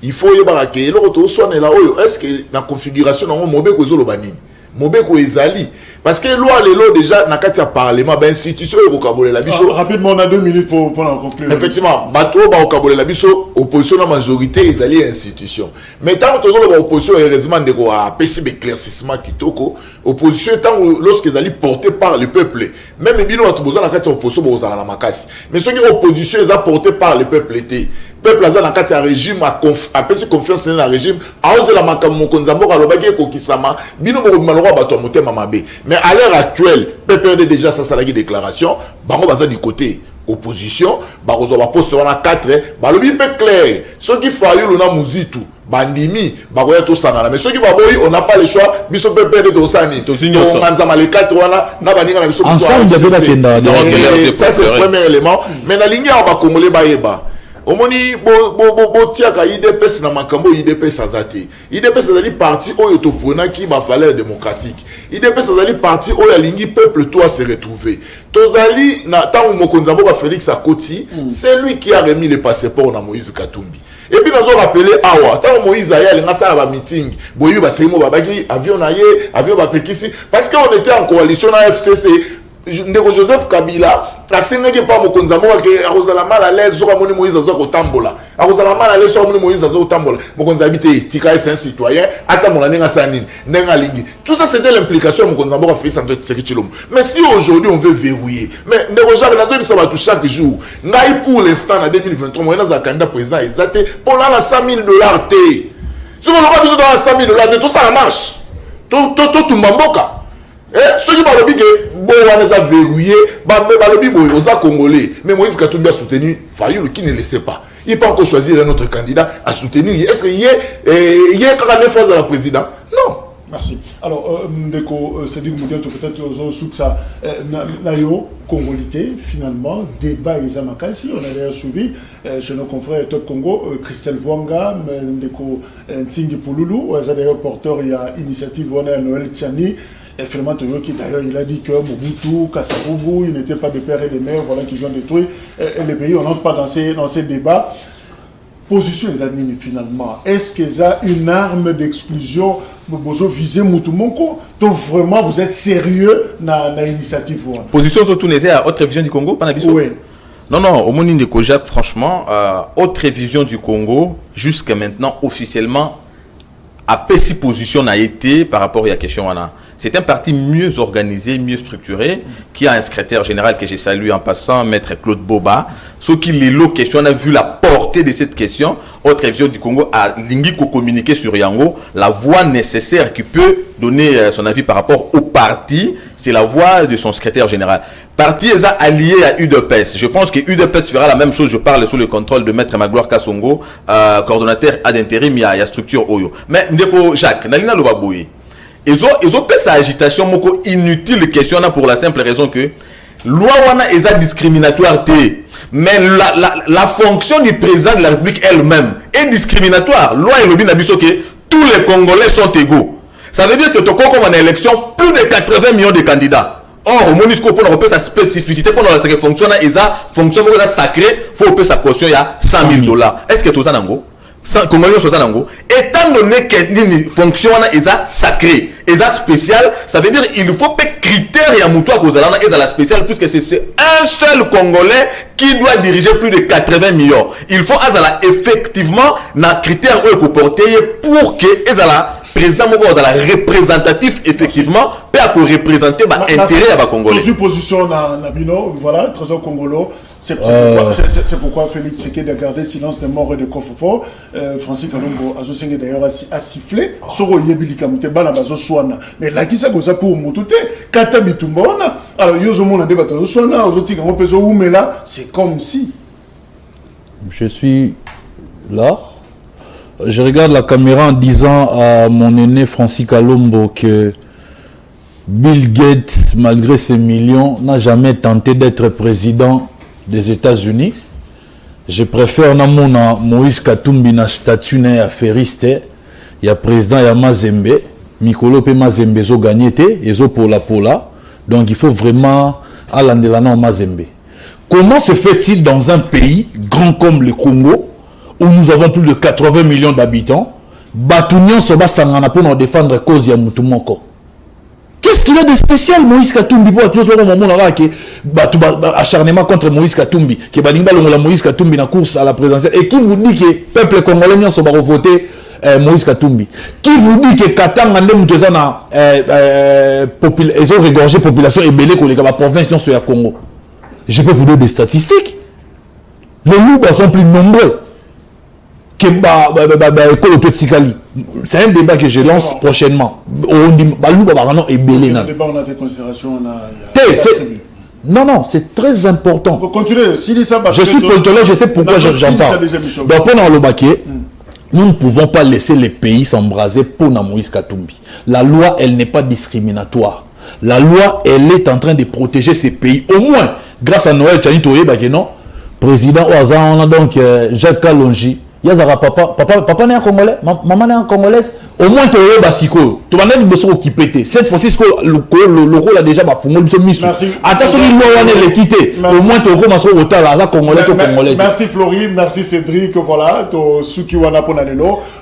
il faut yeba ke lo to so na la oyo, est-ce que la configuration na mobe ko zolo banini? Mobe ko ezali parce que loi lelo déjà na kati ya parlement ba institution ko kabole la biso. Rapidement on a 2 minutes pour en conclure. Effectivement, bato ba ko kabole la biso opposition na majorité ezali institution. Mais tant que ba opposition heureusement de ko a PC éclaircissement kitoko, opposition tant lorsque ezali porté par le peuple. Même bino bato boza na kati ya opposition boza na makasi. Mais ceux qui opposition est porté par le peuple était peuple aza na kati ya régime a pesi confiance dans le régime a osé la makambo konzambo ka lobaki ko kisama bino bo maloro bato motema mabe. Mais à l'heure actuelle, PPRD déjà ça salagi déclaration, bango baza du côté opposition, barozo ba poste wana 4, balobi pe clair, ceux qui faillent na muzitu, bandimi, baroya to sangana, mais ceux qui baboyi on n'a pas le choix, biso PPRD to sani, to nganzama les 4 wana na baninga na biso. Ensemble de la kenda. Ça c'est le premier élément, mais na ligne on va congolais baeba. Omoni bo tiaka IDPS na makambo IDPS azati. IDPS azali parti oyo to prena ki ba valeur démocratique. IDPS azali parti oyo alingi peuple toi se retrouver. Tozali na tango mokonzambo ba Félix Akoti, c'est lui qui a remis les passeports na Moïse Katumbi. Et puis nous avons rappelé awa tango Moïse aya linga sala ba meeting, boyu ba semo ba baki avion na ye, avion ba pekisi parce qu'on était en coalition na FCC. Ndeko Joseph Kabila asengaki pa mokonzambo ke akozala mal à l'aise zoka moni Moïse azo kotambola akozala mal à l'aise zoka moni Moïse azo kotambola mokonzabi te tika c'est un citoyen ata mona nenga sanini nenga lingi tout ça c'était l'implication mokonzambo a fait santo tsekitilo. Mais si aujourd'hui on veut verrouiller mais ndeko Jacques na zo ba tout chaque jour ngai pour l'instant en 2023 moi na candidat président exacté pour la $100,000 te si on a besoin de $100,000 de tout ça marche tout mbamboka. Ceux qui parlent que bon on les a verrouillés, balobi boy aux congolais, mais Moïse Katumbi a soutenu Fayoulou qui ne le sait pas. Il peut encore choisir un autre candidat à soutenir. Est-ce qu'il y a quand même phase de la présidente? Non. Merci. Alors, Ndeko, c'est dit que peut-être aux autres ça, Nayo, Congolité, finalement, débat Izamakasi, on a d'ailleurs suivi chez nos confrères Top Congo, Christelle Vwanga, Ndeko Ntingi Pouloulou, on a d'ailleurs porteur, il y a initiative, on a Noël Tchani. Et finalement, d'ailleurs, il a dit que Mobutu, Kassaboubou, il n'était pas de père et de mère, voilà, qui ont détruit les pays. On n'entre pas dans ces débats. Position les amis, finalement. Est-ce que ça une arme d'exclusion vous visez Moutumonko? Donc vraiment, vous êtes sérieux dans l'initiative? Position surtout à autre vision du Congo, pas oui. Non, au Monine de Kojak, franchement, autre vision du Congo, jusqu'à maintenant, officiellement, à Pessi position a été par rapport à la question. C'est un parti mieux organisé, mieux structuré, qui a un secrétaire général que j'ai salué en passant, Maître Claude Boba. Ce qui les lots question, on a vu la portée de cette question. Autre vision du Congo a Lingiko communiqué sur Yango, la voix nécessaire qui peut donner son avis par rapport au parti, c'est la voix de son secrétaire général. Parti est allié à UDPS. Je pense que UDPS fera la même chose. Je parle sous le contrôle de Maître Magloire Kassongo, coordonnateur ad intérim, il y a structure Oyo. Mais Ndeko Jacques, Nalina Lobaboui. Ils ont fait sa agitation moko inutile question pour la simple raison que loi wana est discriminatoire té. Mais la fonction du président de la République elle-même est discriminatoire. Loi et lobby nabiso que tous les Congolais sont égaux. Ça veut dire que tu comme en élection plus de 80 millions de candidats. Or, au MONUSCO, pour nous sa spécificité, pour nous fonction sacré, il faut que sa caution il y a $100,000. Est-ce que tout ça nango? Étant donné que une fonction est sacrée, est spéciale, ça veut dire qu'il faut que critères et amoutois que vous avez la spéciale, puisque c'est un seul Congolais qui doit diriger plus de 80 millions. Il faut effectivement un critère pour porter pour que président Moko la représentatif effectivement peut représenter l'intérêt à la Congolais. Position na bino, voilà, trésor congolo. C'est pourquoi Félix Tshisekedi a gardé silence des morts et de Kofofo. Francis Kalongo a d'ailleurs a sifflé sur Yebili Kamute Bana Bazo Swana. Mais là qui ça goza pour Moutouté, Kata Bitumbona. Alors Yozomo na débat Bazo Swana, Ozoti Kamo Pezo Oumela, c'est comme si. Je suis là. Je regarde la caméra en disant à mon aîné Francis Kalombo que Bill Gates, malgré ses millions, n'a jamais tenté d'être président des États-Unis. Je préfère namona Moïse Katumbi na statut na affairiste. Il y a président ya Mazembe, Mikolo pe Mazembe zo gagné té, ezo pola. Donc il faut vraiment alandelana Mazembe. Comment se fait-il dans un pays grand comme le Congo où nous avons plus de 80 millions d'habitants, Batunion soba sangana pour nous défendre cause ya mutu moko? Qu'est-ce qu'il a de spécial Moïse Katumbi pour tous les moments là que acharnement contre Moïse Katumbi, que balinga longola Moïse Katumbi na course à la présidentielle, et qui vous dit que peuple congolais n'y sont pas voter Moïse Katumbi? Qui vous dit que Katanga ndem tezana ils ont regorgé population et belé que les province sur la Congo? Je peux vous donner des statistiques. Les loups sont plus nombreux que c'est un débat que je lance prochainement. Non, c'est très important. Je suis politologue, je sais pourquoi j'en parle. Donc, pendant le baquet, nous ne pouvons pas laisser les pays s'embraser pour Moïse Katumbi. La loi, elle n'est pas discriminatoire. La loi, elle est en train de protéger ces pays. Au moins, grâce à Noël Tchani Toye, président Ouaza, on a donc Jacques Kalonji. Papa n'est un Congolais, maman n'est un Congolaise. Au moins, tu es basiko. Tu vas être besoin occupé. Cette fois-ci, le rôle a déjà bafoué. Attention, il doit l'équité. Au moins, tu es au Congolais, Congolais. Merci Florie, merci Cédric. Voilà,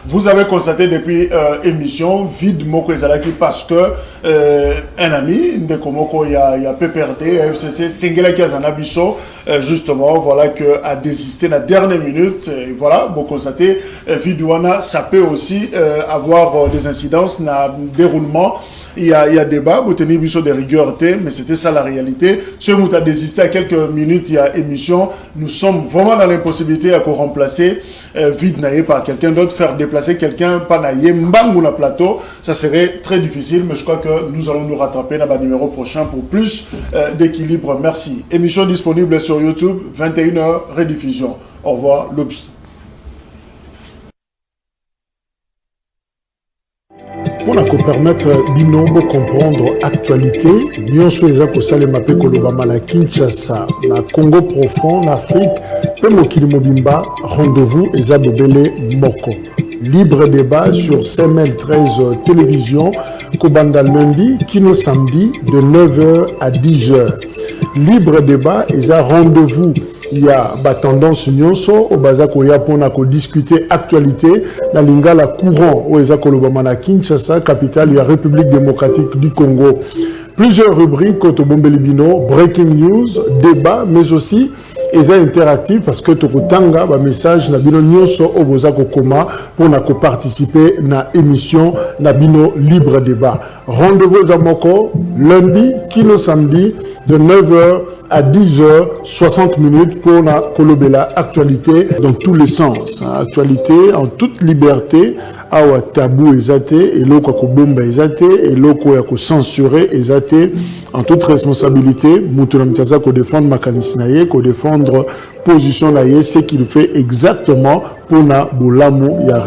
vous avez constaté depuis émission vide Moko Ezalaki parce que un ami de Komoko, il y a PPRD, FCC, Singela Kazanabiso, justement, voilà, que a désisté la dernière minute. Et voilà, vous constatez, Vidouana, ça peut aussi avoir des incidences dans le déroulement. Il y a débat, vous tenez biso de rigueur, mais c'était ça la réalité. Ceux qui ont désisté à quelques minutes, il y a émission. Nous sommes vraiment dans l'impossibilité à remplacer vide naïe par quelqu'un d'autre, faire déplacer quelqu'un par naïe, mbangou la plateau. Ça serait très difficile, mais je crois que nous allons nous rattraper dans le numéro prochain pour plus d'équilibre. Merci. Émission disponible sur YouTube, 21h, rediffusion. Au revoir, lobby. Pour permettre bino de comprendre l'actualité, nous sommes Salema pe Kolobama na Kinshasa, na Congo profond, en Afrique, pe Mokili Mobimba, rendez-vous Ezabobele Moko. Libre débat sur CML 13 télévision, Kobanda lundi, Kino samedi, de 9h à 10h. Libre débat, Eza rendez-vous. Il y a tendance nyonso au bazako ya pona ko discuter actualité na lingala courant au Ezakolobama na Kinshasa, capitale de la République démocratique du Congo. Plusieurs rubriques au Bombelibino, breaking news, débat, mais aussi eza interactif parce que tokotanga ba message na bino nyonso au bozako koma pour na ko participer na émission na bino libre débat. Rendez-vous à Moko lundi, kino samedi de 9h à 10h, 60 minutes pour la Kolobela actualité dans tous les sens. Actualité en toute liberté, awa tabou ezate, et loko ko bomba ezate, et loko ya ko censurer ezate, en toute responsabilité, Moutouna Mtiaza ko défendre makanisi naye, ko défendre position naye, ce qu'il fait exactement pour na bolamu ya